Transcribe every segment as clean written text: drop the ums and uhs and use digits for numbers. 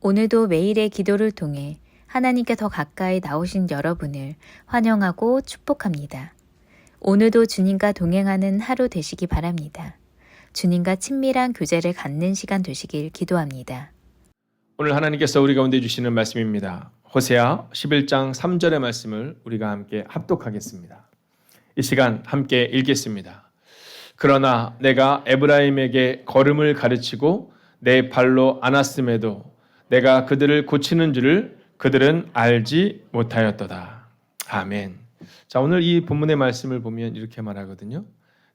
오늘도 매일의 기도를 통해 하나님께 더 가까이 나오신 여러분을 환영하고 축복합니다. 오늘도 주님과 동행하는 하루 되시기 바랍니다. 주님과 친밀한 교제를 갖는 시간 되시길 기도합니다. 오늘 하나님께서 우리 가운데 주시는 말씀입니다. 호세아 11장 3절의 말씀을 우리가 함께 합독하겠습니다. 이 시간 함께 읽겠습니다. 그러나 내가 에브라임에게 걸음을 가르치고 내 발로 안았음에도 내가 그들을 고치는 줄을 그들은 알지 못하였도다. 아멘. 자, 오늘 이 본문의 말씀을 보면 이렇게 말하거든요.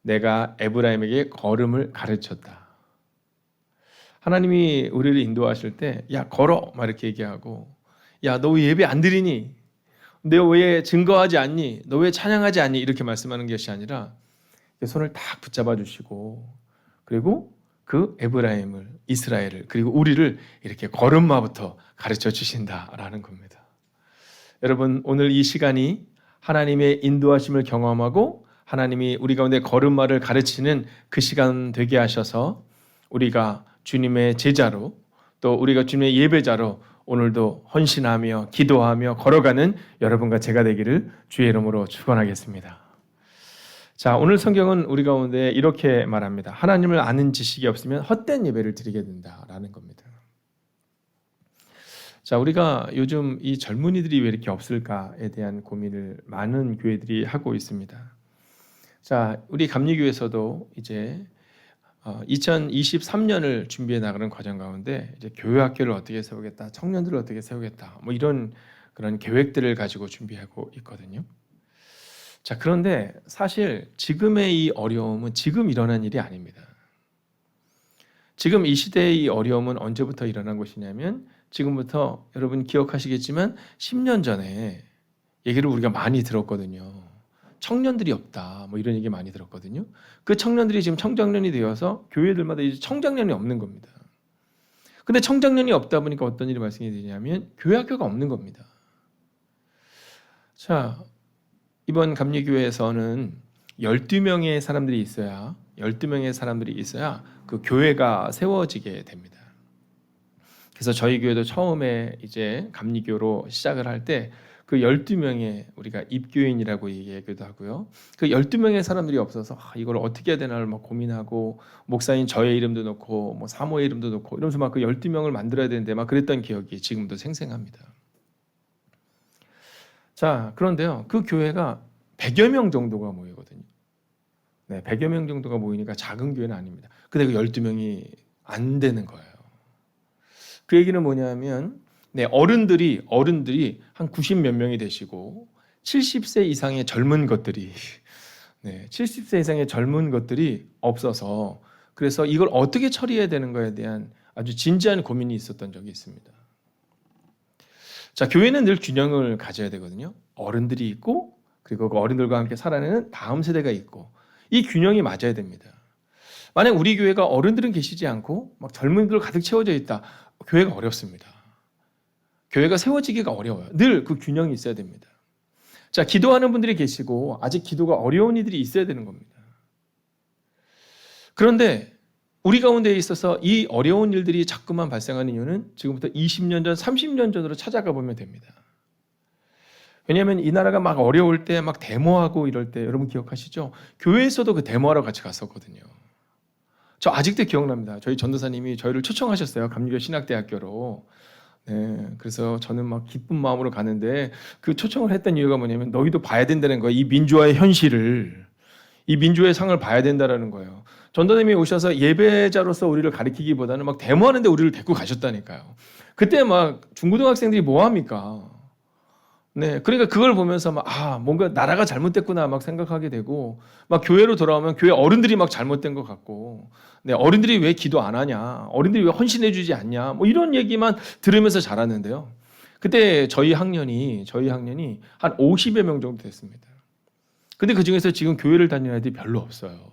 내가 에브라임에게 걸음을 가르쳤다. 하나님이 우리를 인도하실 때, 야, 걸어! 막 이렇게 얘기하고, 야, 너 왜 예배 안 드리니? 너 왜 증거하지 않니? 너 왜 찬양하지 않니? 이렇게 말씀하는 것이 아니라, 손을 딱 붙잡아 주시고, 그리고 그 에브라임을, 이스라엘을, 그리고 우리를 이렇게 걸음마부터 가르쳐 주신다라는 겁니다. 여러분, 오늘 이 시간이 하나님의 인도하심을 경험하고 하나님이 우리 가운데 걸음마를 가르치는 그 시간 되게 하셔서 우리가 주님의 제자로 또 우리가 주님의 예배자로 오늘도 헌신하며 기도하며 걸어가는 여러분과 제가 되기를 주의 이름으로 축원하겠습니다. 자, 오늘 성경은 우리 가운데 이렇게 말합니다. 하나님을 아는 지식이 없으면 헛된 예배를 드리게 된다라는 겁니다. 자, 우리가 요즘 이 젊은이들이 왜 이렇게 없을까에 대한 고민을 많은 교회들이 하고 있습니다. 자, 우리 감리교에서도 이제 2023년을 준비해 나가는 과정 가운데 이제 교회 학교를 어떻게 세우겠다, 청년들을 어떻게 세우겠다, 뭐 이런 그런 계획들을 가지고 준비하고 있거든요. 자, 그런데 사실 지금의 이 어려움은 지금 일어난 일이 아닙니다. 지금 이 시대의 이 어려움은 언제부터 일어난 것이냐면 지금부터 여러분 기억하시겠지만 10년 전에 얘기를 우리가 많이 들었거든요. 청년들이 없다, 뭐 이런 얘기 많이 들었거든요. 그 청년들이 지금 청장년이 되어서 교회들마다 이제 청장년이 없는 겁니다. 근데 청장년이 없다 보니까 어떤 일이 발생이 되냐면 교회 학교가 없는 겁니다. 자, 이번 감리교회에서는 12명의 사람들이 있어야 12명의 사람들이 있어야 그 교회가 세워지게 됩니다. 그래서 저희 교회도 처음에 이제 감리교로 시작을 할 때 그 12명의 우리가 입교인이라고 얘기하기도 하고요. 그 12명의 사람들이 없어서 이걸 어떻게 해야 되나를 막 고민하고 목사인 저의 이름도 넣고 뭐 사모의 이름도 넣고 이러면서 막 그 12명을 만들어야 되는데 막 그랬던 기억이 지금도 생생합니다. 자, 그런데요. 그 교회가 100여 명 정도가 모이거든요. 네, 100여 명 정도가 모이니까 작은 교회는 아닙니다. 근데 그 12명이 안 되는 거예요. 그 얘기는 뭐냐면 네, 어른들이 한 90 몇 명이 되시고 70세 이상의 젊은 것들이 네, 70세 이상의 젊은 것들이 없어서 그래서 이걸 어떻게 처리해야 되는 거에 대한 아주 진지한 고민이 있었던 적이 있습니다. 자, 교회는 늘 균형을 가져야 되거든요. 어른들이 있고 그리고 그 어른들과 함께 살아내는 다음 세대가 있고 이 균형이 맞아야 됩니다. 만약 우리 교회가 어른들은 계시지 않고 막 젊은이들 가득 채워져 있다. 교회가 어렵습니다. 교회가 세워지기가 어려워요. 늘 그 균형이 있어야 됩니다. 자, 기도하는 분들이 계시고 아직 기도가 어려운 이들이 있어야 되는 겁니다. 그런데 우리 가운데 있어서 이 어려운 일들이 자꾸만 발생하는 이유는 지금부터 20년 전, 30년 전으로 찾아가 보면 됩니다. 왜냐하면 이 나라가 막 어려울 때 막 데모하고 이럴 때 여러분 기억하시죠? 교회에서도 그 데모하러 같이 갔었거든요. 저 아직도 기억납니다. 저희 전도사님이 저희를 초청하셨어요. 감리교 신학대학교로. 네, 그래서 저는 막 기쁜 마음으로 가는데 그 초청을 했던 이유가 뭐냐면 너희도 봐야 된다는 거예요. 이 민주화의 현실을, 이 민주화의 상을 봐야 된다는 거예요. 전도사님이 오셔서 예배자로서 우리를 가리키기보다는 막 데모하는데 우리를 데리고 가셨다니까요. 그때 막 중고등학생들이 뭐 합니까? 네, 그러니까 그걸 보면서 막 뭔가 나라가 잘못됐구나 막 생각하게 되고 막 교회로 돌아오면 교회 어른들이 막 잘못된 것 같고 네, 어른들이 왜 기도 안 하냐, 어른들이 왜 헌신해주지 않냐, 뭐 이런 얘기만 들으면서 자랐는데요. 그때 저희 학년이 한 50여 명 정도 됐습니다. 근데 그 중에서 지금 교회를 다니는 애들이 별로 없어요.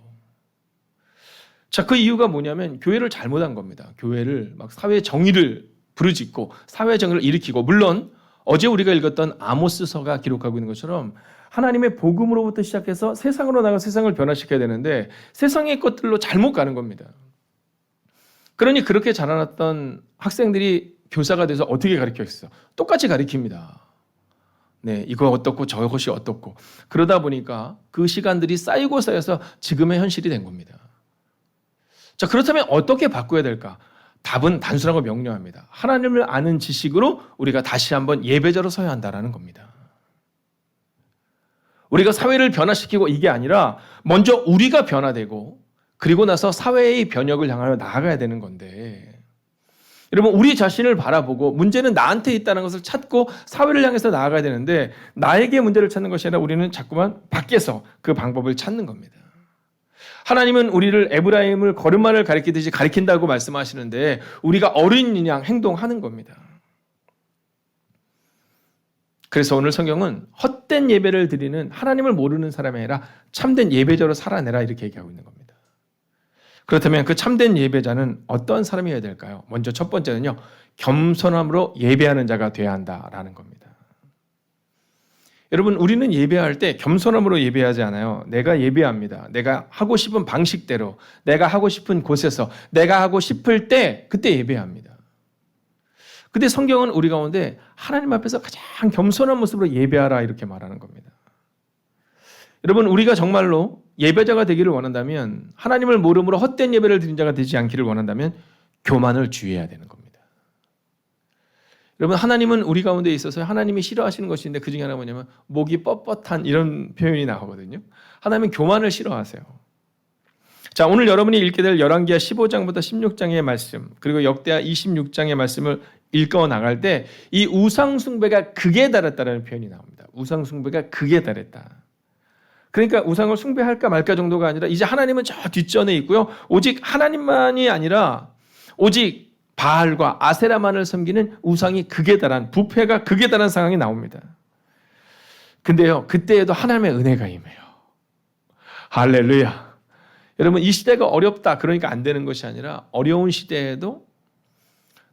자, 그 이유가 뭐냐면 교회를 잘못한 겁니다. 교회를 막 사회 정의를 부르짖고 사회 정의를 일으키고 물론 어제 우리가 읽었던 아모스서가 기록하고 있는 것처럼 하나님의 복음으로부터 시작해서 세상으로 나가 세상을 변화시켜야 되는데 세상의 것들로 잘못 가는 겁니다. 그러니 그렇게 자라났던 학생들이 교사가 돼서 어떻게 가르쳤어? 똑같이 가르칩니다. 네, 이거 어떻고 저것이 어떻고. 그러다 보니까 그 시간들이 쌓이고 쌓여서 지금의 현실이 된 겁니다. 자, 그렇다면 어떻게 바꿔야 될까? 답은 단순하고 명료합니다. 하나님을 아는 지식으로 우리가 다시 한번 예배자로 서야 한다는 겁니다. 우리가 사회를 변화시키고 이게 아니라 먼저 우리가 변화되고 그리고 나서 사회의 변혁을 향하여 나아가야 되는 건데, 여러분, 우리 자신을 바라보고 문제는 나한테 있다는 것을 찾고 사회를 향해서 나아가야 되는데, 나에게 문제를 찾는 것이 아니라 우리는 자꾸만 밖에서 그 방법을 찾는 겁니다. 하나님은 우리를 에브라임을 걸음마를 가리키듯이 가리킨다고 말씀하시는데 우리가 어린 양 행동하는 겁니다. 그래서 오늘 성경은 헛된 예배를 드리는 하나님을 모르는 사람이 아니라 참된 예배자로 살아내라 이렇게 얘기하고 있는 겁니다. 그렇다면 그 참된 예배자는 어떤 사람이어야 될까요? 먼저 첫 번째는요, 겸손함으로 예배하는 자가 되어야 한다라는 겁니다. 여러분, 우리는 예배할 때 겸손함으로 예배하지 않아요. 내가 예배합니다. 내가 하고 싶은 방식대로, 내가 하고 싶은 곳에서, 내가 하고 싶을 때 그때 예배합니다. 근데 성경은 우리 가운데 하나님 앞에서 가장 겸손한 모습으로 예배하라 이렇게 말하는 겁니다. 여러분, 우리가 정말로 예배자가 되기를 원한다면, 하나님을 모름으로 헛된 예배를 드린 자가 되지 않기를 원한다면 교만을 주의해야 되는 겁니다. 여러분, 하나님은 우리 가운데 있어서 하나님이 싫어하시는 것이 있는데 그 중에 하나가 뭐냐면 목이 뻣뻣한 이런 표현이 나오거든요. 하나님은 교만을 싫어하세요. 자, 오늘 여러분이 읽게 될 열왕기하 15장부터 16장의 말씀, 그리고 역대하 26장의 말씀을 읽어 나갈 때 이 우상 숭배가 극에 달했다는 표현이 나옵니다. 우상 숭배가 극에 달했다. 그러니까 우상을 숭배할까 말까 정도가 아니라 이제 하나님은 저 뒷전에 있고요. 오직 하나님만이 아니라 오직 바알과 아세라만을 섬기는 우상이 극에 달한, 부패가 극에 달한 상황이 나옵니다. 근데요, 그때에도 하나님의 은혜가 임해요. 할렐루야. 여러분, 이 시대가 어렵다 그러니까 안 되는 것이 아니라 어려운 시대에도,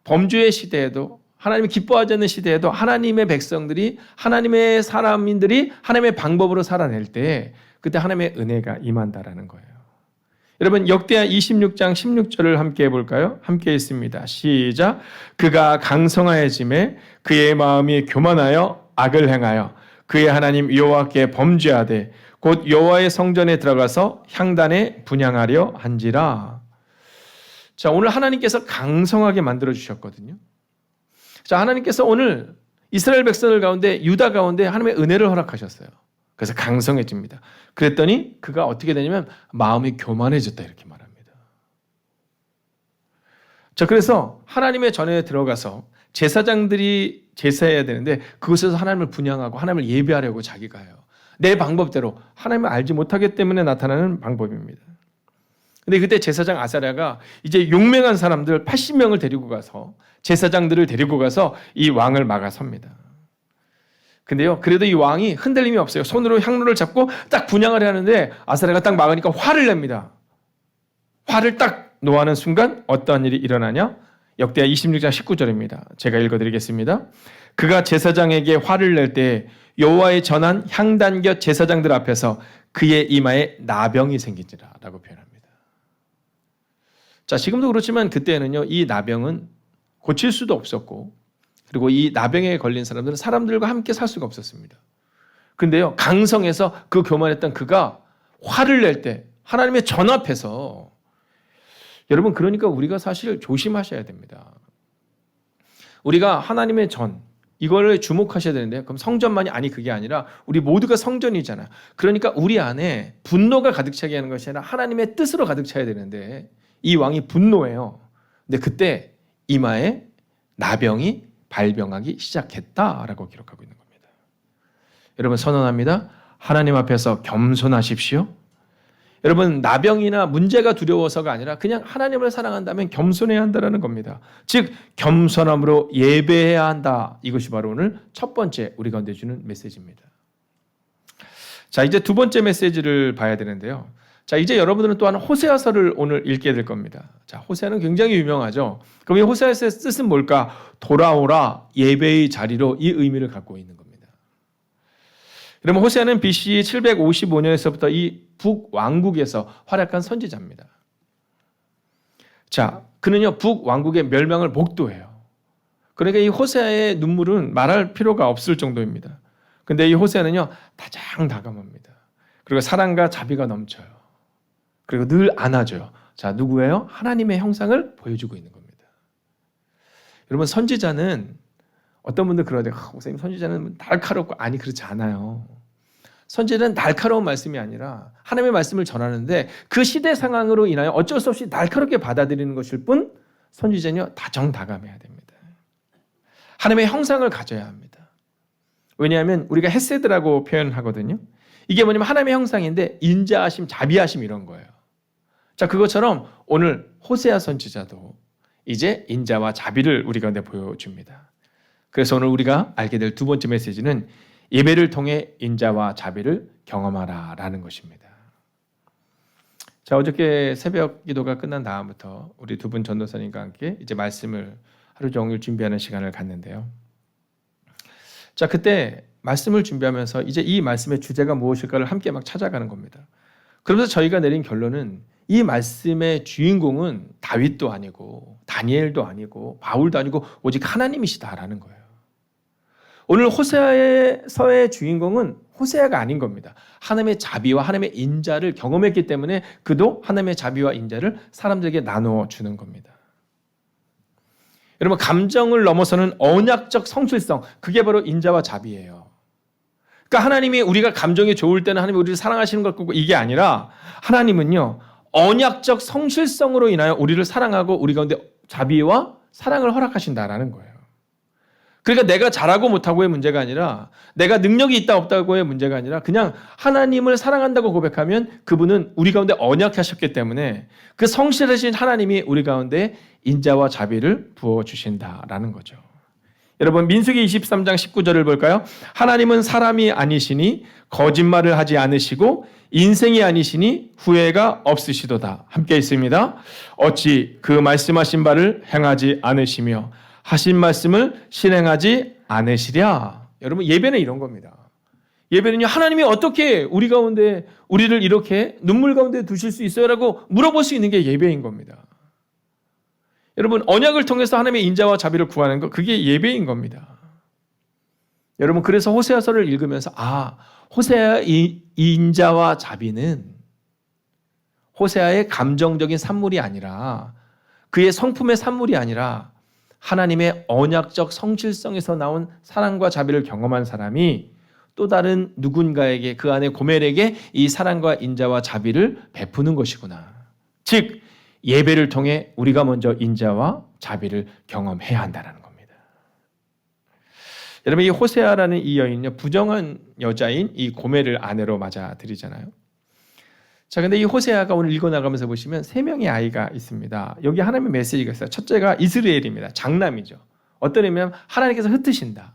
범죄의 시대에도, 하나님이 기뻐하지 않는 시대에도 하나님의 백성들이, 하나님의 사람인들이 하나님의 방법으로 살아낼 때 그때 하나님의 은혜가 임한다라는 거예요. 여러분, 역대하 26장 16절을 함께 해볼까요? 함께 있습니다. 시작. 그가 강성하여짐에 그의 마음이 교만하여 악을 행하여 그의 하나님 여호와께 범죄하되 곧 여호와의 성전에 들어가서 향단에 분향하려 한지라. 자, 오늘 하나님께서 강성하게 만들어 주셨거든요. 자, 하나님께서 오늘 이스라엘 백성들 가운데, 유다 가운데 하나님의 은혜를 허락하셨어요. 그래서 강성해집니다. 그랬더니 그가 어떻게 되냐면 마음이 교만해졌다 이렇게 말합니다. 자, 그래서 하나님의 전에 들어가서 제사장들이 제사해야 되는데 그곳에서 하나님을 분향하고 하나님을 예배하려고 자기가 해요. 내 방법대로 하나님을 알지 못하기 때문에 나타나는 방법입니다. 근데 그때 제사장 아사랴가 이제 용맹한 사람들 80명을 데리고 가서, 제사장들을 데리고 가서 이 왕을 막아섭니다. 근데요, 그래도 이 왕이 흔들림이 없어요. 손으로 향로를 잡고 딱 분향을 하는데 아사랴가 딱 막으니까 화를 냅니다. 화를 딱 놓아하는 순간 어떠한 일이 일어나냐? 역대하 26장 19절입니다. 제가 읽어드리겠습니다. 그가 제사장에게 화를 낼 때 여호와의 전한 향단 곁 제사장들 앞에서 그의 이마에 나병이 생긴지라 라고 표현합니다. 자, 지금도 그렇지만 그때는요, 이 나병은 고칠 수도 없었고, 그리고 이 나병에 걸린 사람들은 사람들과 함께 살 수가 없었습니다. 근데요, 강성해서 그 교만했던 그가 화를 낼 때 하나님의 전 앞에서, 여러분, 그러니까 우리가 사실 조심하셔야 됩니다. 우리가 하나님의 전, 이거를 주목하셔야 되는데, 그럼 성전만이, 아니 그게 아니라 우리 모두가 성전이잖아요. 그러니까 우리 안에 분노가 가득 차게 하는 것이 아니라 하나님의 뜻으로 가득 차야 되는데 이 왕이 분노해요. 근데 그때 이마에 나병이 발병하기 시작했다라고 기록하고 있는 겁니다. 여러분, 선언합니다. 하나님 앞에서 겸손하십시오. 여러분, 나병이나 문제가 두려워서가 아니라 그냥 하나님을 사랑한다면 겸손해야 한다는 겁니다. 즉, 겸손함으로 예배해야 한다. 이것이 바로 오늘 첫 번째 우리 가운데 주는 메시지입니다. 자, 이제 두 번째 메시지를 봐야 되는데요. 자, 이제 여러분들은 또한 호세아서를 오늘 읽게 될 겁니다. 자, 호세아는 굉장히 유명하죠. 그럼 이 호세아의 뜻은 뭘까? 돌아오라, 예배의 자리로, 이 의미를 갖고 있는 겁니다. 그러면 호세아는 BC 755년에서부터 이 북왕국에서 활약한 선지자입니다. 자, 그는요, 북왕국의 멸망을 목도해요. 그러니까 이 호세아의 눈물은 말할 필요가 없을 정도입니다. 근데 이 호세아는요, 다정다감합니다. 그리고 사랑과 자비가 넘쳐요. 그리고 늘 안아줘요. 자, 누구예요? 하나님의 형상을 보여주고 있는 겁니다. 여러분, 선지자는 어떤 분들 그러죠. 목사님, 선지자는 날카롭고, 아니, 그렇지 않아요. 선지자는 날카로운 말씀이 아니라 하나님의 말씀을 전하는데 그 시대 상황으로 인하여 어쩔 수 없이 날카롭게 받아들이는 것일 뿐, 선지자는요, 다정다감해야 됩니다. 하나님의 형상을 가져야 합니다. 왜냐하면 우리가 헤세드라고 표현하거든요. 이게 뭐냐면 하나님의 형상인데 인자하심, 자비하심 이런 거예요. 자, 그것처럼 오늘 호세아 선지자도 이제 인자와 자비를 우리 가운데 보여줍니다. 그래서 오늘 우리가 알게 될 두 번째 메시지는 예배를 통해 인자와 자비를 경험하라라는 것입니다. 자, 어저께 새벽 기도가 끝난 다음부터 우리 두 분 전도사님과 함께 이제 말씀을 하루 종일 준비하는 시간을 갖는데요. 자, 그때 말씀을 준비하면서 이제 이 말씀의 주제가 무엇일까를 함께 막 찾아가는 겁니다. 그러면서 저희가 내린 결론은 이 말씀의 주인공은 다윗도 아니고 다니엘도 아니고 바울도 아니고 오직 하나님이시다라는 거예요. 오늘 호세아서의 주인공은 호세아가 아닌 겁니다. 하나님의 자비와 하나님의 인자를 경험했기 때문에 그도 하나님의 자비와 인자를 사람들에게 나누어 주는 겁니다. 여러분, 감정을 넘어서는 언약적 성실성, 그게 바로 인자와 자비예요. 그러니까 하나님이 우리가 감정이 좋을 때는 하나님이 우리를 사랑하시는 것 같고 이게 아니라 하나님은요, 언약적 성실성으로 인하여 우리를 사랑하고 우리 가운데 자비와 사랑을 허락하신다라는 거예요. 그러니까 내가 잘하고 못하고의 문제가 아니라 내가 능력이 있다 없다고의 문제가 아니라 그냥 하나님을 사랑한다고 고백하면 그분은 우리 가운데 언약하셨기 때문에 그 성실하신 하나님이 우리 가운데 인자와 자비를 부어주신다라는 거죠. 여러분, 민수기 23장 19절을 볼까요? 하나님은 사람이 아니시니 거짓말을 하지 않으시고 인생이 아니시니 후회가 없으시도다. 함께 있습니다. 어찌 그 말씀하신 바를 행하지 않으시며 하신 말씀을 실행하지 않으시랴. 여러분, 예배는 이런 겁니다. 예배는요, 하나님이 어떻게 우리 가운데 우리를 이렇게 눈물 가운데 두실 수 있어요? 라고 물어볼 수 있는 게 예배인 겁니다. 여러분, 언약을 통해서 하나님의 인자와 자비를 구하는 것, 그게 예배인 겁니다. 여러분, 그래서 호세아서를 읽으면서 호세아의 인자와 자비는 호세아의 감정적인 산물이 아니라 그의 성품의 산물이 아니라 하나님의 언약적 성실성에서 나온 사랑과 자비를 경험한 사람이 또 다른 누군가에게, 그 안에 고멜에게 이 사랑과 인자와 자비를 베푸는 것이구나. 즉 예배를 통해 우리가 먼저 인자와 자비를 경험해야 한다는 겁니다. 여러분, 이 호세아라는 이 여인은요, 부정한 여자인 이 고멜을 아내로 맞아들이잖아요. 자, 근데 이 호세아가 오늘 읽어나가면서 보시면 3명의 아이가 있습니다. 여기 하나님의 메시지가 있어요. 첫째가 이스라엘입니다. 장남이죠. 어떤 의미냐면 하나님께서 흩으신다.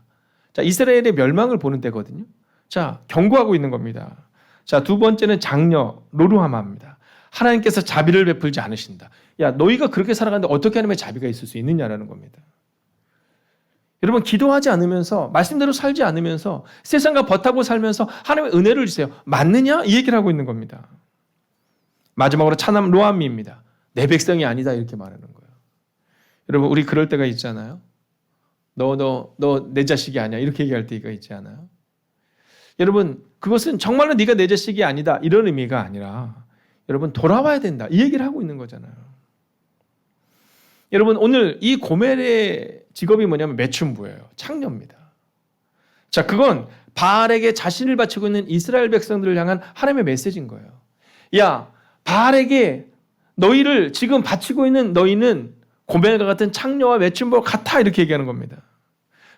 자, 이스라엘의 멸망을 보는 때거든요. 자, 경고하고 있는 겁니다. 자, 두 번째는 장녀 로루하마입니다. 하나님께서 자비를 베풀지 않으신다. 야, 너희가 그렇게 살아가는데 어떻게 하나님의 자비가 있을 수 있느냐라는 겁니다. 여러분, 기도하지 않으면서 말씀대로 살지 않으면서 세상과 버타고 살면서 하나님의 은혜를 주세요. 맞느냐? 이 얘기를 하고 있는 겁니다. 마지막으로 차남 로암미입니다. 내 백성이 아니다 이렇게 말하는 거예요. 여러분, 우리 그럴 때가 있잖아요. 너 내 자식이 아니야 이렇게 얘기할 때가 있지 않아요? 여러분, 그것은 정말로 네가 내 자식이 아니다 이런 의미가 아니라 여러분, 돌아와야 된다 이 얘기를 하고 있는 거잖아요. 여러분, 오늘 이 고멜의 직업이 뭐냐면 매춘부예요. 창녀입니다. 자, 그건 바알에게 자신을 바치고 있는 이스라엘 백성들을 향한 하나님의 메시지인 거예요. 야, 바알에게 너희를 지금 바치고 있는 너희는 고멜과 같은 창녀와 매춘부와 같아 이렇게 얘기하는 겁니다.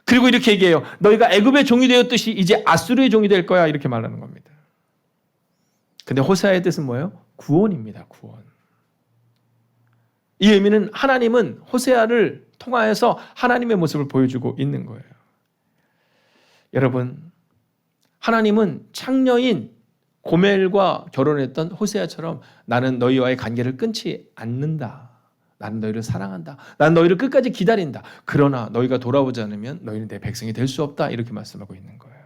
그리고 이렇게 얘기해요. 너희가 애굽의 종이 되었듯이 이제 아수르의 종이 될 거야 이렇게 말하는 겁니다. 근데 호세아의 뜻은 뭐예요? 구원입니다. 구원. 이 의미는 하나님은 호세아를 통하여서 하나님의 모습을 보여주고 있는 거예요. 여러분, 하나님은 창녀인 고멜과 결혼했던 호세아처럼 나는 너희와의 관계를 끊지 않는다. 나는 너희를 사랑한다. 나는 너희를 끝까지 기다린다. 그러나 너희가 돌아오지 않으면 너희는 내 백성이 될 수 없다. 이렇게 말씀하고 있는 거예요.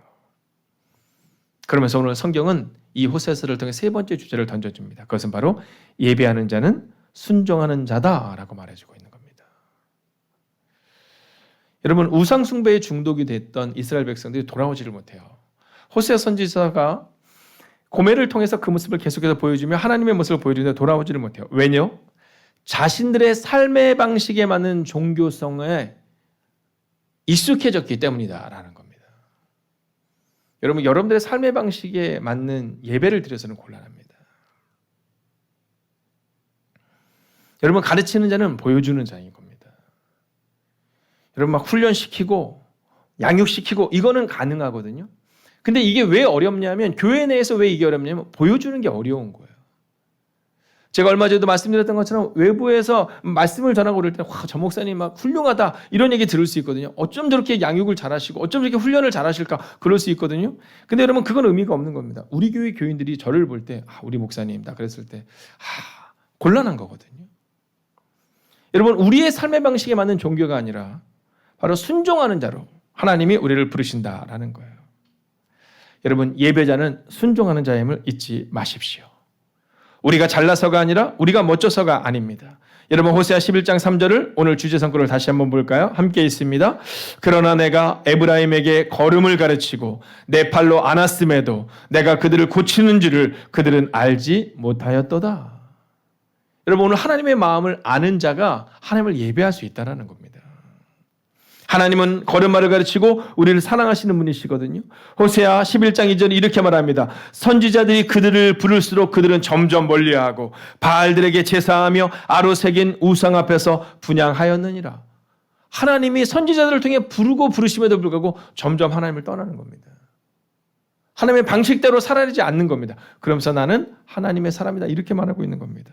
그러면서 오늘 성경은 이 호세아서를 통해 세 번째 주제를 던져줍니다. 그것은 바로 예배하는 자는 순종하는 자다라고 말해주고 있는 겁니다. 여러분, 우상 숭배에 중독이 됐던 이스라엘 백성들이 돌아오지를 못해요. 호세아 선지자가 고멜을 통해서 그 모습을 계속해서 보여주며 하나님의 모습을 보여주는데 돌아오지를 못해요. 왜냐? 자신들의 삶의 방식에 맞는 종교성에 익숙해졌기 때문이다라는 겁니다. 여러분, 여러분들의 삶의 방식에 맞는 예배를 드려서는 곤란합니다. 여러분, 가르치는 자는 보여주는 자인 겁니다. 여러분, 막 훈련시키고 양육시키고 이거는 가능하거든요. 근데 이게 왜 어렵냐면, 교회 내에서 왜 이게 어렵냐면 보여주는 게 어려운 거예요. 제가 얼마 전에도 말씀드렸던 것처럼 외부에서 말씀을 전하고 그럴 때 와, 저 목사님 막 훌륭하다 이런 얘기 들을 수 있거든요. 어쩜 저렇게 양육을 잘하시고 어쩜 저렇게 훈련을 잘하실까 그럴 수 있거든요. 근데 여러분, 그건 의미가 없는 겁니다. 우리 교회 교인들이 저를 볼 때 우리 목사님 나 그랬을 때 곤란한 거거든요. 여러분, 우리의 삶의 방식에 맞는 종교가 아니라 바로 순종하는 자로 하나님이 우리를 부르신다라는 거예요. 여러분, 예배자는 순종하는 자임을 잊지 마십시오. 우리가 잘나서가 아니라 우리가 멋져서가 아닙니다. 여러분, 호세아 11장 3절을 오늘 주제 성구를 다시 한번 볼까요? 함께 있습니다. 그러나 내가 에브라임에게 걸음을 가르치고 내 팔로 안았음에도 내가 그들을 고치는 줄을 그들은 알지 못하였도다. 여러분, 오늘 하나님의 마음을 아는 자가 하나님을 예배할 수 있다는 겁니다. 하나님은 걸음마를 가르치고 우리를 사랑하시는 분이시거든요. 호세아 11장 2절 이렇게 말합니다. 선지자들이 그들을 부를수록 그들은 점점 멀리하고 바알들에게 제사하며 아로 새긴 우상 앞에서 분향하였느니라. 하나님이 선지자들을 통해 부르심에도 불구하고 점점 하나님을 떠나는 겁니다. 하나님의 방식대로 살아내지 않는 겁니다. 그러면서 나는 하나님의 사람이다 이렇게 말하고 있는 겁니다.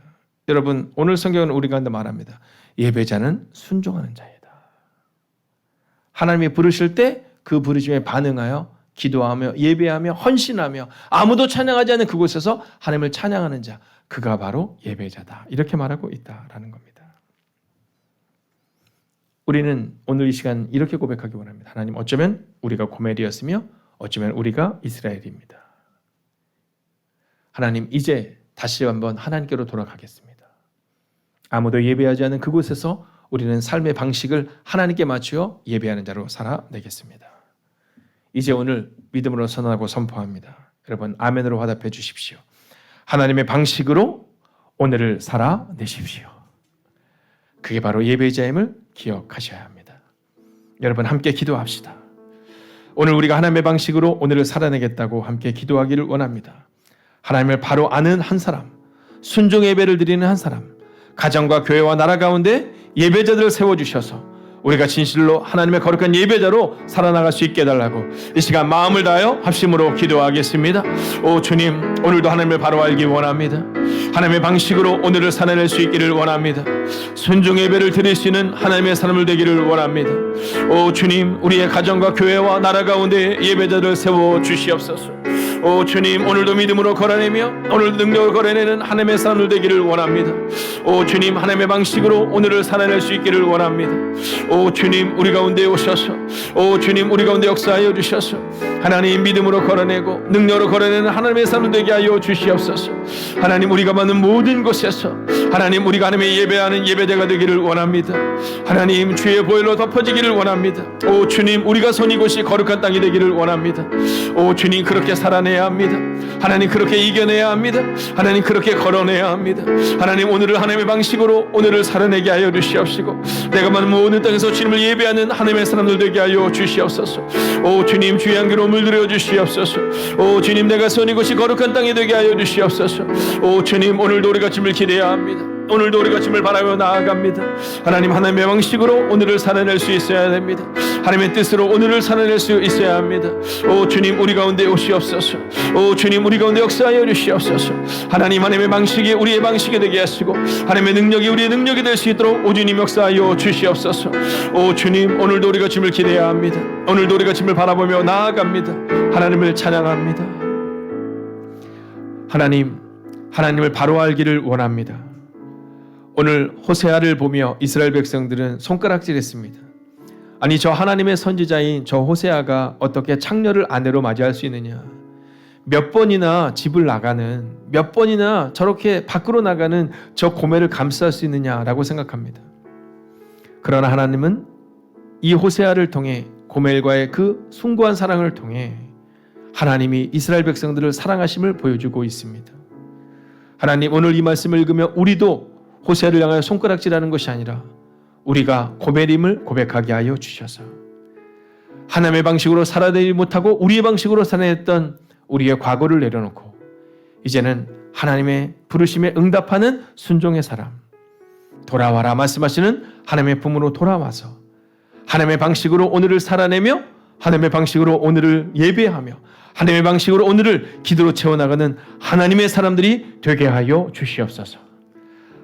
여러분, 오늘 성경은 우리 가운데 말합니다. 예배자는 순종하는 자예요. 하나님이 부르실 때 그 부르심에 반응하여 기도하며 예배하며 헌신하며 아무도 찬양하지 않는 그곳에서 하나님을 찬양하는 자, 그가 바로 예배자다 이렇게 말하고 있다라는 겁니다. 우리는 오늘 이 시간 이렇게 고백하기 원합니다. 하나님, 어쩌면 우리가 고멜이었으며 어쩌면 우리가 이스라엘입니다. 하나님, 이제 다시 한번 하나님께로 돌아가겠습니다. 아무도 예배하지 않는 그곳에서 우리는 삶의 방식을 하나님께 맞추어 예배하는 자로 살아내겠습니다. 이제 오늘 믿음으로 선언하고 선포합니다. 여러분, 아멘으로 화답해 주십시오. 하나님의 방식으로 오늘을 살아내십시오. 그게 바로 예배자임을 기억하셔야 합니다. 여러분, 함께 기도합시다. 오늘 우리가 하나님의 방식으로 오늘을 살아내겠다고 함께 기도하기를 원합니다. 하나님을 바로 아는 한 사람, 순종 예배를 드리는 한 사람, 가정과 교회와 나라 가운데 예배자들을 세워주셔서 우리가 진실로 하나님의 거룩한 예배자로 살아나갈 수 있게 해달라고 이 시간 마음을 다하여 합심으로 기도하겠습니다. 오 주님, 오늘도 하나님을 바로 알기 원합니다. 하나님의 방식으로 오늘을 살아낼 수 있기를 원합니다. 순종 예배를 드릴 수 있는 하나님의 사람을 되기를 원합니다. 오 주님, 우리의 가정과 교회와 나라 가운데 예배자를 세워주시옵소서. 오 주님, 오늘도 믿음으로 걸어내며 오늘도 능력을 걸어내는 하나님의 사람을 되기를 원합니다. 오 주님, 하나님의 방식으로 오늘을 살아낼 수 있기를 원합니다. 오 주님, 우리 가운데 오셔서 오 주님, 우리 가운데 역사하여 주셔서 하나님 믿음으로 걸어내고 능력으로 걸어내는 하나님의 사람 되게 하여 주시옵소서. 하나님, 우리가 받는 모든 곳에서 하나님, 우리가 하나님의 예배하는 예배자가 되기를 원합니다. 하나님, 주의 보혈로 덮어지기를 원합니다. 오 주님, 우리가 선 이곳이 거룩한 땅이 되기를 원합니다. 오 주님, 그렇게 살아내야 합니다. 하나님, 그렇게 이겨내야 합니다. 하나님, 그렇게 걸어내야 합니다. 하나님, 오늘을 하나님의 방식으로 오늘을 살아내게 하여 주시옵시고 내가 많은 모든 땅에서 주님을 예배하는 하나님의 사람들 되게 하여 주시옵소서. 오 주님, 주의 향기로 물들여 주시옵소서. 오 주님, 내가 선 이곳이 거룩한 땅이 되게 하여 주시옵소서. 오 주님, 오늘도 우리가 주님을 기대해야 합니다. 오늘도 우리가 주님을 바라며 나아갑니다. 하나님, 하나님의 방식으로 오늘을 살아낼 수 있어야 됩니다. 하나님의 뜻으로 오늘을 살아낼 수 있어야 합니다. 오 주님, 우리 가운데 오시옵소서. 오 주님, 우리 가운데 역사하여 주시옵소서. 하나님, 하나님의 방식이 우리의 방식이 되게 하시고 하나님의 능력이 우리의 능력이 될 수 있도록 오 주님 역사하여 주시옵소서. 오 주님, 오늘도 우리가 주님을 기대해야 합니다. 오늘도 우리가 주님을 바라보며 나아갑니다. 하나님을 찬양합니다. 하나님을 바로 알기를 원합니다. 오늘 호세아를 보며 이스라엘 백성들은 손가락질했습니다. 아니, 저 하나님의 선지자인 저 호세아가 어떻게 창녀를 아내로 맞이할 수 있느냐? 몇 번이나 집을 나가는, 몇 번이나 저렇게 밖으로 나가는 저 고멜을 감쌀 수 있느냐라고 생각합니다. 그러나 하나님은 이 호세아를 통해 고멜과의 그 숭고한 사랑을 통해 하나님이 이스라엘 백성들을 사랑하심을 보여주고 있습니다. 하나님, 오늘 이 말씀을 읽으며 우리도 호세아를 향하여 손가락질하는 것이 아니라 우리가 고멜임을 고백하게 하여 주셔서 하나님의 방식으로 살아내지 못하고 우리의 방식으로 살아냈던 우리의 과거를 내려놓고 이제는 하나님의 부르심에 응답하는 순종의 사람, 돌아와라 말씀하시는 하나님의 품으로 돌아와서 하나님의 방식으로 오늘을 살아내며 하나님의 방식으로 오늘을 예배하며 하나님의 방식으로 오늘을 기도로 채워나가는 하나님의 사람들이 되게 하여 주시옵소서.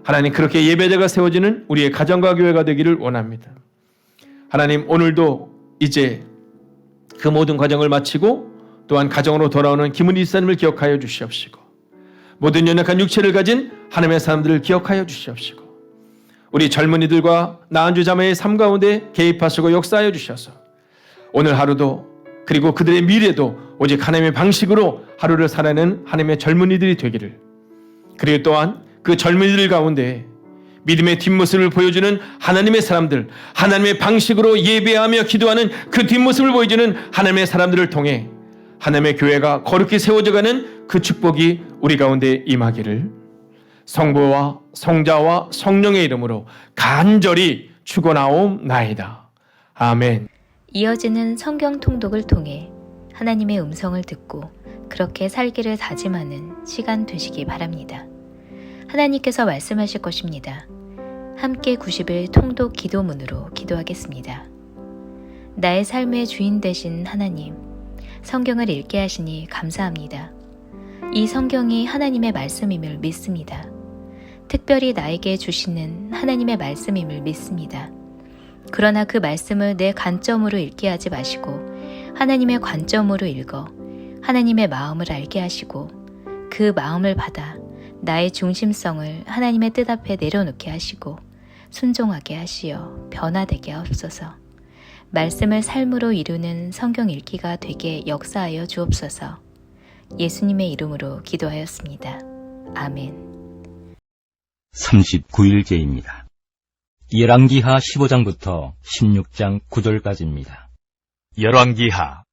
하나님, 그렇게 예배자가 세워지는 우리의 가정과 교회가 되기를 원합니다. 하나님, 오늘도 이제 그 모든 과정을 마치고 또한 가정으로 돌아오는 김은희 집사님을 기억하여 주시옵시고 모든 연약한 육체를 가진 하나님의 사람들을 기억하여 주시옵시고 우리 젊은이들과 나은주 자매의 삶 가운데 개입하시고 역사하여 주셔서 오늘 하루도 그리고 그들의 미래도 오직 하나님의 방식으로 하루를 살아내는 하나님의 젊은이들이 되기를, 그리고 또한 그 젊은이들 가운데 믿음의 뒷모습을 보여주는 하나님의 사람들, 하나님의 방식으로 예배하며 기도하는 그 뒷모습을 보여주는 하나님의 사람들을 통해 하나님의 교회가 거룩히 세워져가는 그 축복이 우리 가운데 임하기를 성부와 성자와 성령의 이름으로 간절히 축원하옵나이다. 아멘. 이어지는 성경 통독을 통해 하나님의 음성을 듣고 그렇게 살기를 다짐하는 시간 되시기 바랍니다. 하나님께서 말씀하실 것입니다. 함께 90일 통독 기도문으로 기도하겠습니다. 나의 삶의 주인 되신 하나님, 성경을 읽게 하시니 감사합니다. 이 성경이 하나님의 말씀임을 믿습니다. 특별히 나에게 주시는 하나님의 말씀임을 믿습니다. 그러나 그 말씀을 내 관점으로 읽게 하지 마시고 하나님의 관점으로 읽어 하나님의 마음을 알게 하시고 그 마음을 받아 나의 중심성을 하나님의 뜻 앞에 내려놓게 하시고 순종하게 하시어 변화되게 하옵소서. 말씀을 삶으로 이루는 성경 읽기가 되게 역사하여 주옵소서. 예수님의 이름으로 기도하였습니다. 아멘. 39일째입니다. 열왕기하 15장부터 16장 9절까지입니다. 열왕기하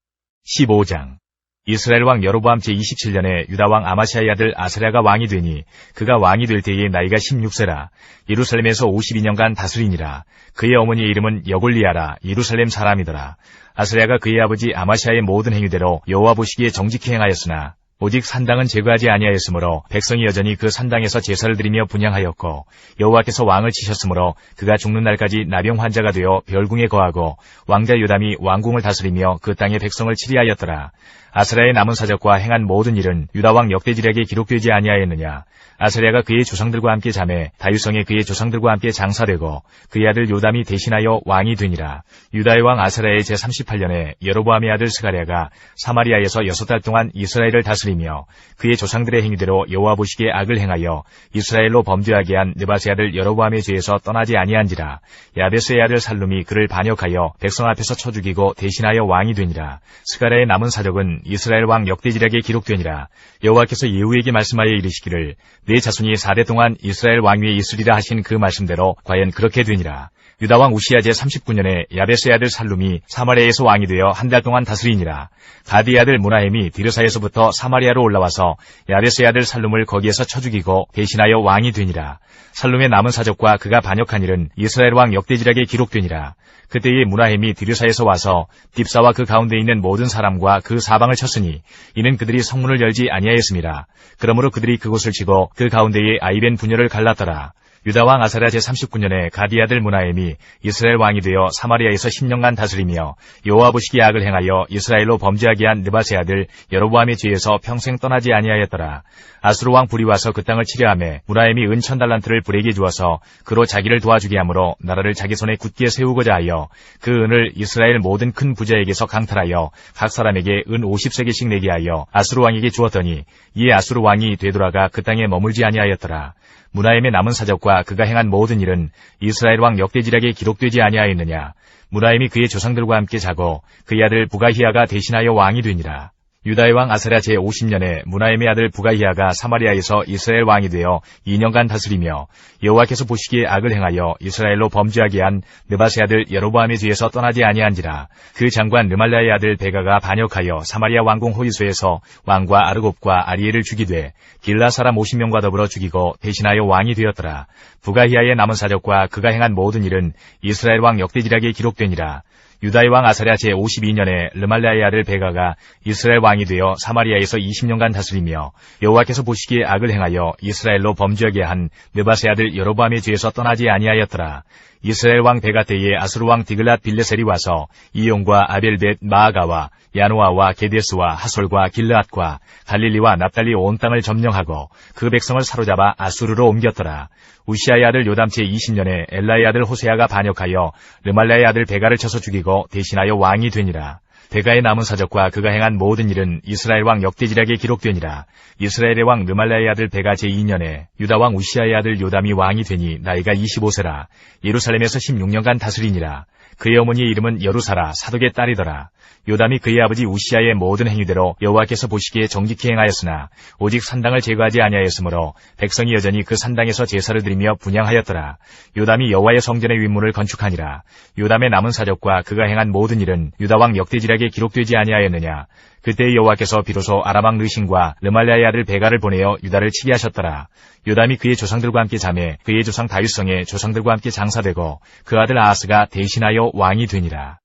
15장. 이스라엘 왕 여로보암 제27년에 유다 왕 아마시아의 아들 아사랴가 왕이 되니 그가 왕이 될 때에 나이가 16세라. 예루살렘에서 52년간 다스리니라. 그의 어머니의 이름은 여골리아라. 예루살렘 사람이더라. 아사랴가 그의 아버지 아마시아의 모든 행위대로 여호와 보시기에 정직히 행하였으나 오직 산당은 제거하지 아니하였으므로 백성이 여전히 그 산당에서 제사를 드리며 분향하였고 여호와께서 왕을 치셨으므로 그가 죽는 날까지 나병 환자가 되어 별궁에 거하고 왕자 요담이 왕궁을 다스리며 그 땅의 백성을 치리하였더라. 아사랴의 남은 사적과 행한 모든 일은 유다 왕 역대지략에 기록되지 아니하였느냐. 아사랴가 그의 조상들과 함께 잠에 다윗성에 그의 조상들과 함께 장사되고 그의 아들 요담이 대신하여 왕이 되니라. 유다의 왕 아사랴의 제38년에 여로보암의 아들 스가랴가 사마리아에서 6달 동안 이스라엘을 다스리며 그의 조상들의 행위대로 여호와 보시기에 악을 행하여 이스라엘로 범죄하게 한 느밧의 아들 여로보암의 죄에서 떠나지 아니한지라. 야베스의 아들 살룸이 그를 반역하여 백성 앞에서 쳐 죽이고 대신하여 왕이 되니라. 스가랴의 남은 사적은 이스라엘 왕 역대지략에 기록되니라. 여호와께서 예후에게 말씀하여 이르시기를 내 자손이 4대 동안 이스라엘 왕위에 있으리라 하신 그 말씀대로 과연 그렇게 되니라. 유다 왕 우시야 제39년에 야베스의 아들 살룸이 사마리아에서 왕이 되어 한 달 동안 다스리니라. 가디의 아들 무나헴이 디르사에서부터 사마리아로 올라와서 야베스의 아들 살룸을 거기에서 쳐 죽이고 대신하여 왕이 되니라. 살룸의 남은 사적과 그가 반역한 일은 이스라엘 왕 역대지략에 기록되니라. 그때에 무나헴이 디르사에서 와서 딥사와 그 가운데 있는 모든 사람과 그 사방을 쳤으니 이는 그들이 성문을 열지 아니하였음이라. 그러므로 그들이 그곳을 치고 그 가운데에 아이벤 분열을 갈랐더라. 유다 왕 아사랴 제39년에 가디 아들 무나헴이 이스라엘 왕이 되어 사마리아에서 10년간 다스리며 여호와 보시기에 악을 행하여 이스라엘로 범죄하게 한 느밧의 아들 여로보암의 죄에서 평생 떠나지 아니하였더라. 아수르 왕 불이 와서 그 땅을 치려하매 무나헴이 은 1000달란트를 불에게 주어서 그로 자기를 도와주게 하므로 나라를 자기 손에 굳게 세우고자 하여 그 은을 이스라엘 모든 큰 부자에게서 강탈하여 각 사람에게 은 50세계씩 내게 하여 아수르 왕에게 주었더니 이에 아수르 왕이 되돌아가 그 땅에 머물지 아니하였더라. 무나헴의 남은 사적과 그가 행한 모든 일은 이스라엘 왕 역대지략에 기록되지 아니하였느냐. 무나헴이 그의 조상들과 함께 자고 그의 아들 부가히야가 대신하여 왕이 되니라. 유다의 왕 아사랴 제50년에 문하임의 아들 부가히야가 사마리아에서 이스라엘 왕이 되어 2년간 다스리며 여호와께서 보시기에 악을 행하여 이스라엘로 범죄하게 한 느밧의 아들 여로보암의 뒤에서 떠나지 아니한지라. 그 장관 르말랴의 아들 베가가 반역하여 사마리아 왕궁 호위소에서 왕과 아르곱과 아리엘을 죽이되 길라 사람 50명과 더불어 죽이고 대신하여 왕이 되었더라. 부가히야의 남은 사적과 그가 행한 모든 일은 이스라엘 왕 역대지략에 기록되니라. 유다의 왕 아사랴 제52년에 르말랴의 아들 베가가 이스라엘 왕이 되어 사마리아에서 20년간 다스리며 여호와께서 보시기에 악을 행하여 이스라엘로 범죄하게 한 느밧의 아들 여로보암의 뒤에서 떠나지 아니하였더라. 이스라엘 왕 베가 때에 아수르 왕 디글랏 빌레셀이 와서 이용과 아벨벳 마아가와 야노아와 게데스와 하솔과 길르앗과 갈릴리와 납달리 온 땅을 점령하고 그 백성을 사로잡아 아수르로 옮겼더라. 우시아의 아들 요담 제20년에 엘라의 아들 호세아가 반역하여 르말랴의 아들 베가를 쳐서 죽이고 대신하여 왕이 되니라. 베가의 남은 사적과 그가 행한 모든 일은 이스라엘 왕 역대지략에 기록되니라. 이스라엘의 왕 르말랴의 아들 베가 제2년에 유다 왕 우시아의 아들 요담이 왕이 되니 나이가 25세라. 예루살렘에서 16년간 다스리니라. 그의 어머니의 이름은 여루사라 사독의 딸이더라. 요담이 그의 아버지 우시아의 모든 행위대로 여호와께서 보시기에 정직히 행하였으나 오직 산당을 제거하지 아니하였으므로 백성이 여전히 그 산당에서 제사를 드리며 분향하였더라. 요담이 여호와의 성전의 윗문을 건축하니라. 요담의 남은 사적과 그가 행한 모든 일은 유다 왕 역대지략에 기록되지 아니하였느냐. 그때 여호와께서 비로소 아람 왕 르신과 르말랴의 아들 베가를 보내어 유다를 치게 하셨더라. 요담이 그의 조상들과 함께 잠에 그의 조상 다윗성의 조상들과 함께 장사되고 그 아들 아하스가 대신하여 왕이 되니라.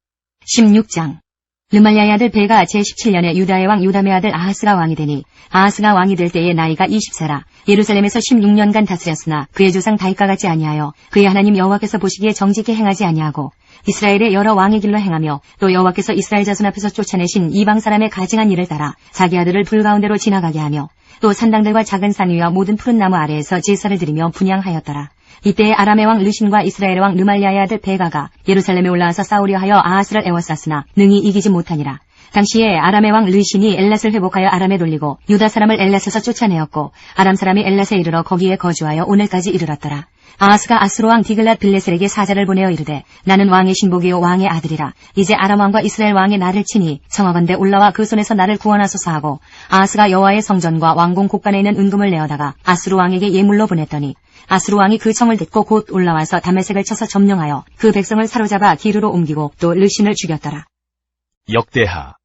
16장 르말랴의 아들 베가 제17년에 유다의 왕 요담의 아들 아하스가 왕이 되니 아하스가 왕이 될 때에 나이가 20세라. 예루살렘에서 16년간 다스렸으나 그의 조상 다윗과 같지 아니하여 그의 하나님 여호와께서 보시기에 정직히 행하지 아니하고 이스라엘의 여러 왕의 길로 행하며 또 여호와께서 이스라엘 자손 앞에서 쫓아내신 이방 사람의 가증한 일을 따라 자기 아들을 불 가운데로 지나가게 하며 또 산당들과 작은 산 위와 모든 푸른 나무 아래에서 제사를 드리며 분향하였더라. 이때에 아람의 왕 르신과 이스라엘의 왕 르말랴의 아들 베가가 예루살렘에 올라와서 싸우려 하여 아하스를 애워쌌으나 능히 이기지 못하니라. 당시에 아람의 왕 르신이 엘랏을 회복하여 아람에 돌리고 유다 사람을 엘랏에서 쫓아내었고 아람 사람이 엘랏에 이르러 거기에 거주하여 오늘까지 이르렀더라. 아하스가 아수르 왕 디글랏 빌레셀에게 사자를 보내어 이르되 나는 왕의 신복이요 왕의 아들이라. 이제 아람 왕과 이스라엘 왕이 나를 치니 청하건대 올라와 그 손에서 나를 구원하소서 하고 아하스가 여호와의 성전과 왕궁 곳간에 있는 은금을 내어다가 아수르 왕에게 예물로 보냈더니 아수르 왕이 그 청을 듣고 곧 올라와서 다메섹을 쳐서 점령하여 그 백성을 사로잡아 기르로 옮기고 또 르신을 죽였더라. 역대하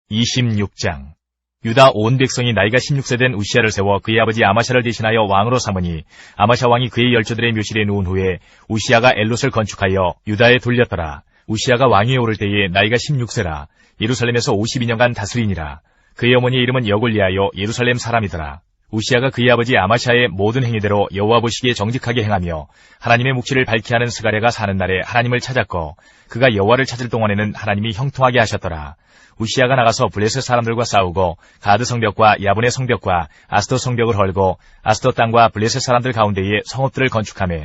26장 유다 온 백성이 나이가 16세 된 우시아를 세워 그의 아버지 아마샤를 대신하여 왕으로 삼으니 아마샤 왕이 그의 열조들의 묘실에 누운 후에 우시아가 엘롯을 건축하여 유다에 돌렸더라. 우시아가 왕위에 오를 때에 나이가 16세라. 예루살렘에서 52년간 다스리니라. 그의 어머니의 이름은 여골리하여 예루살렘 사람이더라. 우시아가 그의 아버지 아마샤의 모든 행위대로 여호와 보시기에 정직하게 행하며 하나님의 묵시를 밝히 하는 스가랴가 사는 날에 하나님을 찾았고 그가 여호와를 찾을 동안에는 하나님이 형통하게 하셨더라. 우시아가 나가서 블레셋 사람들과 싸우고 가드 성벽과 야분의 성벽과 아스돗 성벽을 헐고 아스돗 땅과 블레셋 사람들 가운데에 성읍들을 건축하며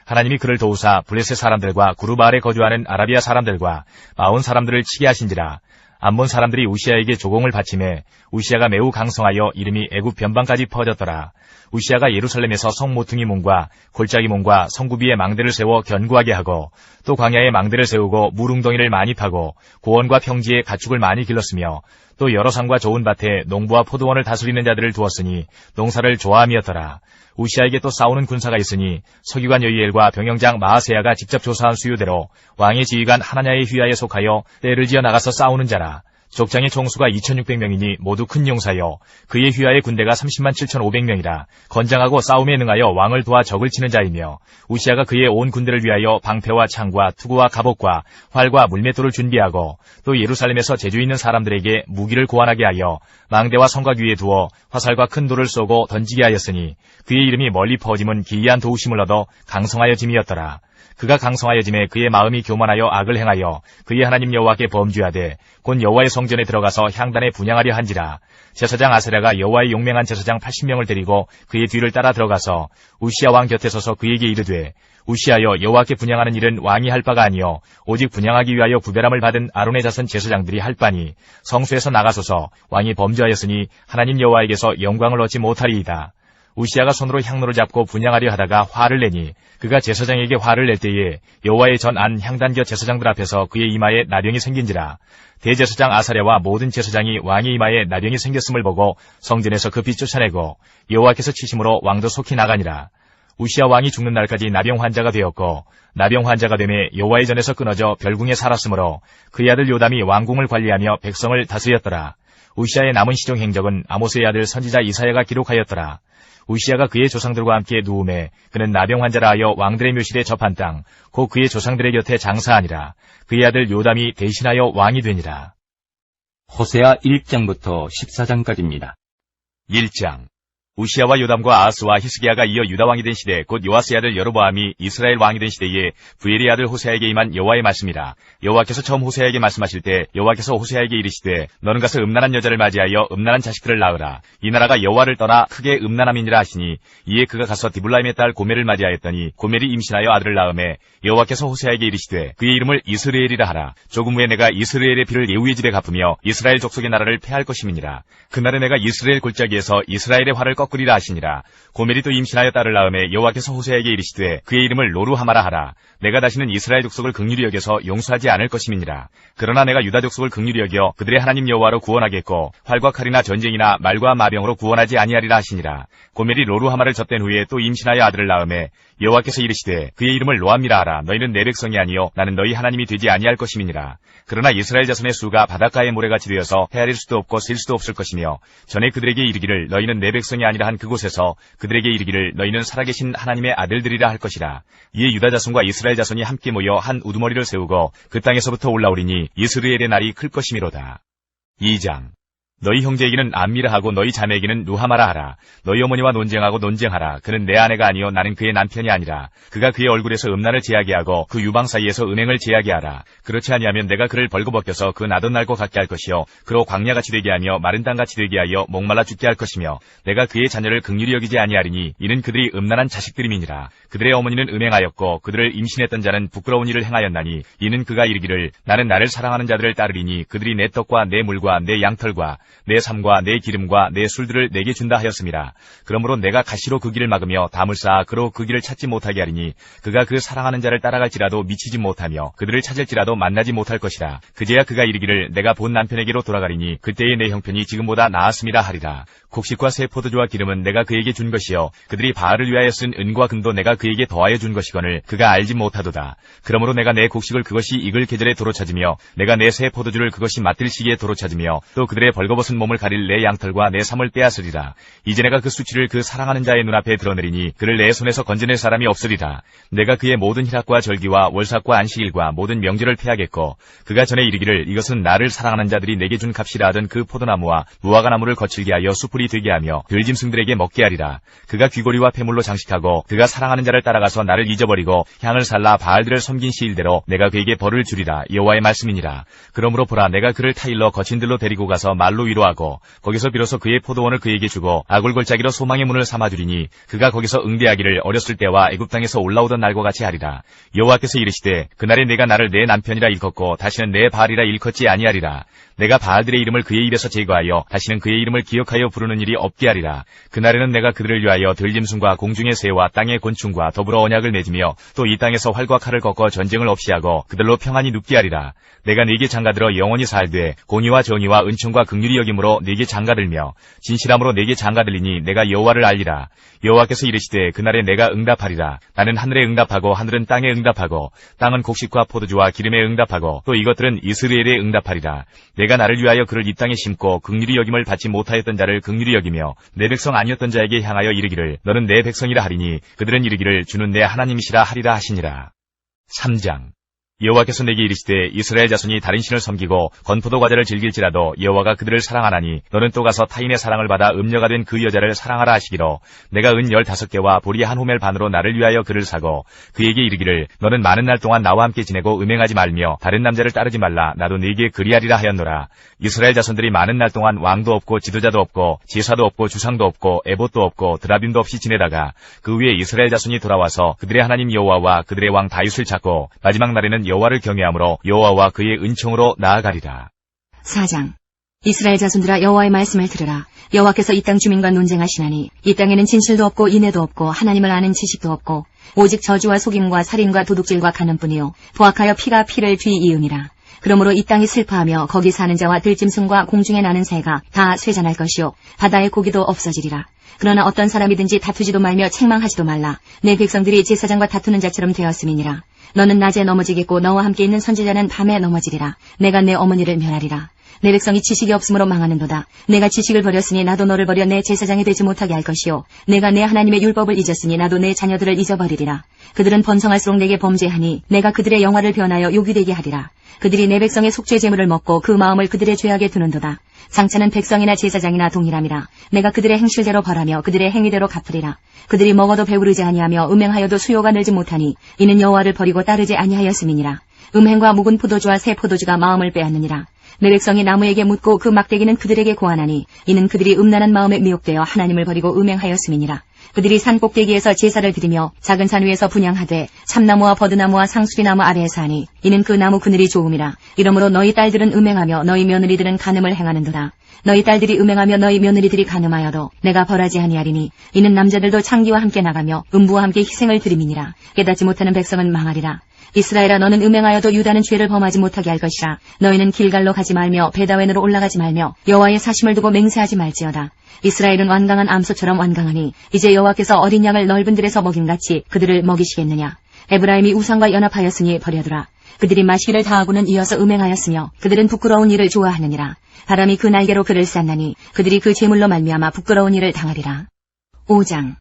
하나님이 그를 도우사 블레셋 사람들과 구르바알에 거주하는 아라비아 사람들과 마온 사람들을 치게 하신지라. 암몬 사람들이 우시아에게 조공을 바치매 우시아가 매우 강성하여 이름이 애굽 변방까지 퍼졌더라. 우시아가 예루살렘에서 성 모퉁이 문과 골짜기 문과 성구비에 망대를 세워 견고하게 하고 또 광야에 망대를 세우고 물웅덩이를 많이 파고 고원과 평지에 가축을 많이 길렀으며 또 여러 산과 좋은 밭에 농부와 포도원을 다스리는 자들을 두었으니 농사를 좋아함이었더라. 우시아에게 또 싸우는 군사가 있으니 서기관 여이엘과 병영장 마아세야가 직접 조사한 수요대로 왕의 지휘관 하나냐의 휘하에 속하여 떼를 지어 나가서 싸우는 자라. 족장의 총수가 2600명이니 모두 큰 용사여 그의 휘하의 군대가 30만 7500명이라 건장하고 싸움에 능하여 왕을 도와 적을 치는 자이며 우시아가 그의 온 군대를 위하여 방패와 창과 투구와 갑옷과 활과 물맷돌을 준비하고 또 예루살렘에서 재주 있는 사람들에게 무기를 고안하게 하여 망대와 성곽 위에 두어 화살과 큰 돌을 쏘고 던지게 하였으니 그의 이름이 멀리 퍼짐은 기이한 도우심을 얻어 강성하여짐이었더라. 그가 강성하여짐에 그의 마음이 교만하여 악을 행하여 그의 하나님 여호와께 범죄하되 곧 여호와의 성전에 들어가서 향단에 분향하려 한지라. 제사장 아사랴가 여호와의 용맹한 제사장 80명을 데리고 그의 뒤를 따라 들어가서 우시아 왕 곁에 서서 그에게 이르되 우시아여 여호와께 분향하는 일은 왕이 할 바가 아니요 오직 분향하기 위하여 구별함을 받은 아론의 자손 제사장들이 할 바니 성소에서 나가소서 왕이 범죄하였으니 하나님 여호와에게서 영광을 얻지 못하리이다. 우시아가 손으로 향로를 잡고 분향하려 하다가 화를 내니 그가 제사장에게 화를 낼 때에 여호와의 전 안 향단겨 제사장들 앞에서 그의 이마에 나병이 생긴지라. 대제사장 아사랴와 모든 제사장이 왕의 이마에 나병이 생겼음을 보고 성전에서 급히 쫓아내고 여호와께서 치심으로 왕도 속히 나가니라. 우시아 왕이 죽는 날까지 나병 환자가 되었고 나병 환자가 되매 여호와의 전에서 끊어져 별궁에 살았으므로 그의 아들 요담이 왕궁을 관리하며 백성을 다스렸더라. 우시아의 남은 시종 행적은 아모스의 아들 선지자 이사야가 기록하였더라. 우시아가 그의 조상들과 함께 누움에 그는 나병 환자라 하여 왕들의 묘실에 접한 땅 곧 그의 조상들의 곁에 장사하니라. 그의 아들 요담이 대신하여 왕이 되니라. 호세아 1장부터 14장까지입니다. 1장. 우시아와 요담과 아하스와 히스기야가 이어 유다 왕이 된 시대 곧 요아스의 아들 여로보암이 이스라엘 왕이 된 시대에 부엘의 아들 호세아에게 임한 여호와의 말씀이라. 여호와께서 처음 호세아에게 말씀하실 때 여호와께서 호세아에게 이르시되 너는 가서 음란한 여자를 맞이하여 음란한 자식들을 낳으라. 이 나라가 여호와를 떠나 크게 음란함이니라 하시니 이에 그가 가서 디블라임의 딸 고멜을 맞이하였더니 고멜이 임신하여 아들을 낳음에 여호와께서 호세아에게 이르시되 그의 이름을 이스라엘이라 하라. 조금 후에 내가 이스라엘의 피를 예후의 집에 갚으며 이스라엘 족속의 나라를 패할 것임이니라. 그날에 내가 이스라엘 골짜기에서 이스라엘의 활을 꺾으리라 하시니라. 고멜이 또 임신하여 딸을 낳음에 여호와께서 호세아에게 이르시되 그의 이름을 로루하마라 하라. 내가 다시는 이스라엘 족속을 긍휼히 여겨서 용서하지 않을 것임이니라. 그러나 내가 유다 족속을 긍휼히 여겨 그들의 하나님 여호와로 구원하겠고 활과 칼이나 전쟁이나 말과 마병으로 구원하지 아니하리라 하시니라. 고멜이 로루하마를 젖된 후에 또 임신하여 아들을 낳음에 여호와께서 이르시되 그의 이름을 로암이라 하라. 너희는 내 백성이 아니요 나는 너희 하나님이 되지 아니할 것임이니라. 그러나 이스라엘 자손의 수가 바닷가의 모래같이 되어서 헤아릴 수도 없고 셀 수도 없을 것이며 전에 그들에게 이르기를 너희는 내 백성이 아니라 한 그곳에서 그들에게 이르기를 너희는 살아계신 하나님의 아들들이라 할 것이라. 이에 유다 자손과 이스라엘 자손이 함께 모여 한 우두머리를 세우고 그 땅에서부터 올라오리니 이스라엘의 날이 클 것이미로다. 2장. 너희 형제에게는 암미라 하고 너희 자매에게는 누하마라 하라. 너희 어머니와 논쟁하고 논쟁하라. 그는 내 아내가 아니요 나는 그의 남편이 아니라. 그가 그의 얼굴에서 음란을 제하게 하고 그 유방 사이에서 은행을 제하게 하라. 그렇지 아니하면 내가 그를 벌거벗겨서 그 나던 날과 같게 할 것이요 그로 광야같이 되게 하며 마른 땅같이 되게 하여 목말라 죽게 할 것이며 내가 그의 자녀를 긍휼히 여기지 아니하리니 이는 그들이 음란한 자식들임이니라. 그들의 어머니는 음행하였고 그들을 임신했던 자는 부끄러운 일을 행하였나니 이는 그가 이르기를 나는 나를 사랑하는 자들을 따르리니 그들이 내 떡과 내 물과 내 양털과 내 삶과 내 기름과 내 술들을 내게 준다 하였음이라. 그러므로 내가 가시로 그 길을 막으며 담을 쌓아 그로 그 길을 찾지 못하게 하리니 그가 그 사랑하는 자를 따라갈지라도 미치지 못하며 그들을 찾을지라도 만나지 못할 것이라. 그제야 그가 이르기를 내가 본 남편에게로 돌아가리니 그때의 내 형편이 지금보다 나았음이라 하리라. 곡식과 새 포도주와 기름은 내가 그에게 준 것이요 그들이 바알을 위하여 쓴 은과 금도 내가 그에게 더하여 준 것이거늘 그가 알지 못하도다. 그러므로 내가 내 곡식을 그것이 익을 계절에 도로 찾으며 내가 내 새 포도주를 그것이 맡을 시기에 도로 찾으며 또 그들의 벌거벗은 몸을 가릴 내 양털과 내 삶을 빼앗으리라. 이제 내가 그 수치를 그 사랑하는 자의 눈앞에 드러내리니 그를 내 손에서 건져낼 사람이 없으리라. 내가 그의 모든 희락과 절기와 월삭과 안식일과 모든 명절을 폐하겠고 그가 전에 이르기를 이것은 나를 사랑하는 자들이 내게 준 값이라 하던 그 포도나무와 무화과 나무를 거칠게 하여 수풀이 되게 하며 들짐승들에게 먹게 하리라. 그가 귀고리와 폐물로 장식하고 그가 사랑하는 자를 따라가서 나를 잊어버리고 향을 살라 바알들을 섬긴 시일대로 내가 그에게 벌을 주리라. 여호와의 말씀이니라. 그러므로 보라 내가 그를 타일러 거친 들로 데리고 가서 말로 위로하고 거기서 비로소 그의 포도원을 그에게 주고 아굴골짜기로 소망의 문을 삼아주리니 그가 거기서 응대하기를 어렸을 때와 애굽 땅에서 올라오던 날과 같이 하리라. 여호와께서 이르시되 그날에 내가 나를 내 남편이라 일컫고 다시는 내 바알이라 일컫지 아니하리라. 내가 바알들의 이름을 그의 입에서 제거하여 다시는 그의 이름을 기억하여 부르는 일이 없게 하리라. 그날에는 내가 그들을 위하여 들짐승과 공중의 새와 땅의 곤충과 더불어 언약을 맺으며 또 이 땅에서 활과 칼을 꺾어 전쟁을 없이 하고 그들로 평안히 눕게 하리라. 내가 네게 장가들어 영원히 살되 공의와 정의와 은총과 긍휼히 여김으로 네게 장가들며 진실함으로 네게 장가들리니 내가 여호와를 알리라. 여호와께서 이르시되 그날에 내가 응답하리라. 나는 하늘에 응답하고 하늘은 땅에 응답하고 땅은 곡식과 포도주와 기름에 응답하고 또 이것들은 이스라엘에 응답하리라. 내가 나를 위하여 그를 이 땅에 심고 긍휼히 여김을 받지 못하였던 자를 긍휼히 여기며 내 백성 아니었던 자에게 향하여 이르기를 너는 내 백성이라 하리니 그들은 이르기를 주는 내 하나님이시라 하리라 하시니라. 3장. 여호와께서 내게 이르시되 이스라엘 자손이 다른 신을 섬기고 건포도 과자를 즐길지라도 여호와가 그들을 사랑하나니 너는 또 가서 타인의 사랑을 받아 음녀가 된 그 여자를 사랑하라 하시기로 내가 은 15개와 보리 한 호멜 반으로 나를 위하여 그를 사고 그에게 이르기를 너는 많은 날 동안 나와 함께 지내고 음행하지 말며 다른 남자를 따르지 말라. 나도 네게 그리하리라 하였노라. 이스라엘 자손들이 많은 날 동안 왕도 없고 지도자도 없고 제사도 없고 주상도 없고 에봇도 없고 드라빔도 없이 지내다가 그 위에 이스라엘 자손이 돌아와서 그들의 하나님 여호와와 그들의 왕 다윗을 찾고 마지막 날에는 여호와를 경외함으로 여호와와 그의 은총으로 나아가리라. 4장. 이스라엘 자손들아 여호와의 말씀을 들으라. 여호와께서 이 땅 주민과 논쟁하시나니 이 땅에는 진실도 없고 인애도 없고 하나님을 아는 지식도 없고 오직 저주와 속임과 살인과 도둑질과 간음뿐이요 부악하여 피가 피를 뒤이음이라. 그러므로 이 땅이 슬퍼하며 거기 사는 자와 들짐승과 공중에 나는 새가 다 쇠잔할 것이요 바다의 고기도 없어지리라. 그러나 어떤 사람이든지 다투지도 말며 책망하지도 말라. 내 백성들이 제사장과 다투는 자처럼 되었음이니라. 너는 낮에 넘어지겠고 너와 함께 있는 선지자는 밤에 넘어지리라. 내가 내 어머니를 멸하리라. 내 백성이 지식이 없으므로 망하는도다. 내가 지식을 버렸으니 나도 너를 버려 내 제사장이 되지 못하게 할 것이요 내가 내 하나님의 율법을 잊었으니 나도 내 자녀들을 잊어버리리라. 그들은 번성할수록 내게 범죄하니 내가 그들의 영화를 변하여 요기되게 하리라. 그들이 내 백성의 속죄 제물을 먹고 그 마음을 그들의 죄악에 두는도다. 장차는 백성이나 제사장이나 동일함이라. 내가 그들의 행실대로 벌하며 그들의 행위대로 갚으리라. 그들이 먹어도 배부르지 아니하며 음행하여도 수요가 늘지 못하니 이는 여호와를 버리고 따르지 아니하였음이니라. 음행과 묵은 포도주와 새 포도주가 마음을 빼앗느니라. 내 백성이 나무에게 묻고 그 막대기는 그들에게 고하나니 이는 그들이 음란한 마음에 미혹되어 하나님을 버리고 음행하였음이니라. 그들이 산 꼭대기에서 제사를 드리며 작은 산 위에서 분향하되 참나무와 버드나무와 상수리나무 아래에서 하니 이는 그 나무 그늘이 좋음이라. 이러므로 너희 딸들은 음행하며 너희 며느리들은 간음을 행하는도다. 너희 딸들이 음행하며 너희 며느리들이 간음하여도 내가 벌하지 아니하리니 이는 남자들도 창기와 함께 나가며 음부와 함께 희생을 드림이니라. 깨닫지 못하는 백성은 망하리라. 이스라엘아 너는 음행하여도 유다는 죄를 범하지 못하게 할 것이라. 너희는 길갈로 가지 말며 베다웬으로 올라가지 말며 여호와의 사심을 두고 맹세하지 말지어다. 이스라엘은 완강한 암소처럼 완강하니 이제 여호와께서 어린 양을 넓은 들에서 먹임같이 그들을 먹이시겠느냐. 에브라임이 우상과 연합하였으니 버려두라. 그들이 마시기를 다하고는 이어서 음행하였으며 그들은 부끄러운 일을 좋아하느니라. 바람이 그 날개로 그를 쌌나니 그들이 그 재물로 말미암아 부끄러운 일을 당하리라. 5장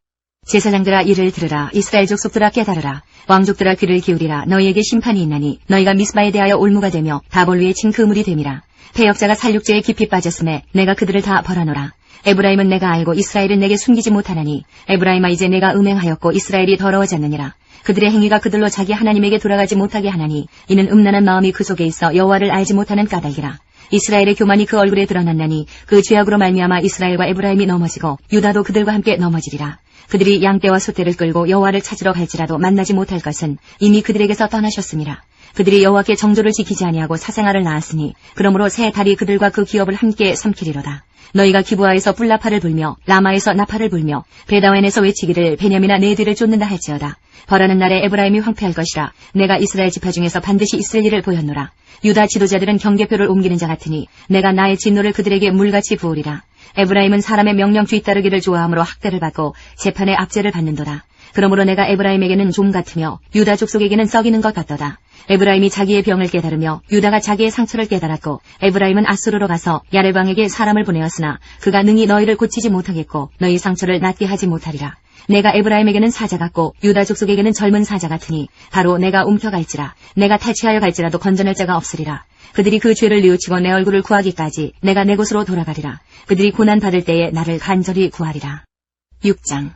제사장들아 이를 들으라. 이스라엘 족속들아 깨달으라. 왕족들아 귀를 기울이라. 너희에게 심판이 있나니 너희가 미스바에 대하여 올무가 되며 다볼 위에 친 그물이 됨이라. 패역자가 살육죄에 깊이 빠졌음에 내가 그들을 다 벌하노라. 에브라임은 내가 알고 이스라엘은 내게 숨기지 못하나니 에브라임아 이제 내가 음행하였고 이스라엘이 더러워졌느니라. 그들의 행위가 그들로 자기 하나님에게 돌아가지 못하게 하나니 이는 음란한 마음이 그 속에 있어 여호와를 알지 못하는 까닭이라. 이스라엘의 교만이 그 얼굴에 드러났나니 그 죄악으로 말미암아 이스라엘과 에브라임이 넘어지고 유다도 그들과 함께 넘어지리라. 그들이 양떼와 소떼를 끌고 여호와를 찾으러 갈지라도 만나지 못할 것은 이미 그들에게서 떠나셨음이라. 그들이 여호와께 정도를 지키지 아니하고 사생아를 낳았으니 그러므로 새 달이 그들과 그 기업을 함께 삼키리로다. 너희가 기브아에서 뿔나파를 불며 라마에서 나파를 불며 베다웬에서 외치기를 베냐민아 내 뒤를 쫓는다 할지어다. 벌하는 날에 에브라임이 황폐할 것이라. 내가 이스라엘 지파 중에서 반드시 있을 일을 보였노라. 유다 지도자들은 경계표를 옮기는 자 같으니 내가 나의 진노를 그들에게 물같이 부으리라. 에브라임은 사람의 명령 뒤따르기를 좋아하므로 학대를 받고 재판의 압제를 받는도다. 그러므로 내가 에브라임에게는 좀 같으며 유다 족속에게는 썩이는 것 같도다. 에브라임이 자기의 병을 깨달으며 유다가 자기의 상처를 깨달았고 에브라임은 아수르로 가서 야레방에게 사람을 보내었으나 그가 능히 너희를 고치지 못하겠고 너희 상처를 낫게 하지 못하리라. 내가 에브라임에게는 사자 같고 유다 족속에게는 젊은 사자 같으니 바로 내가 움켜갈지라. 내가 탈취하여 갈지라도 건져낼 자가 없으리라. 그들이 그 죄를 뉘우치고 내 얼굴을 구하기까지 내가 내 곳으로 돌아가리라. 그들이 고난받을 때에 나를 간절히 구하리라. 6장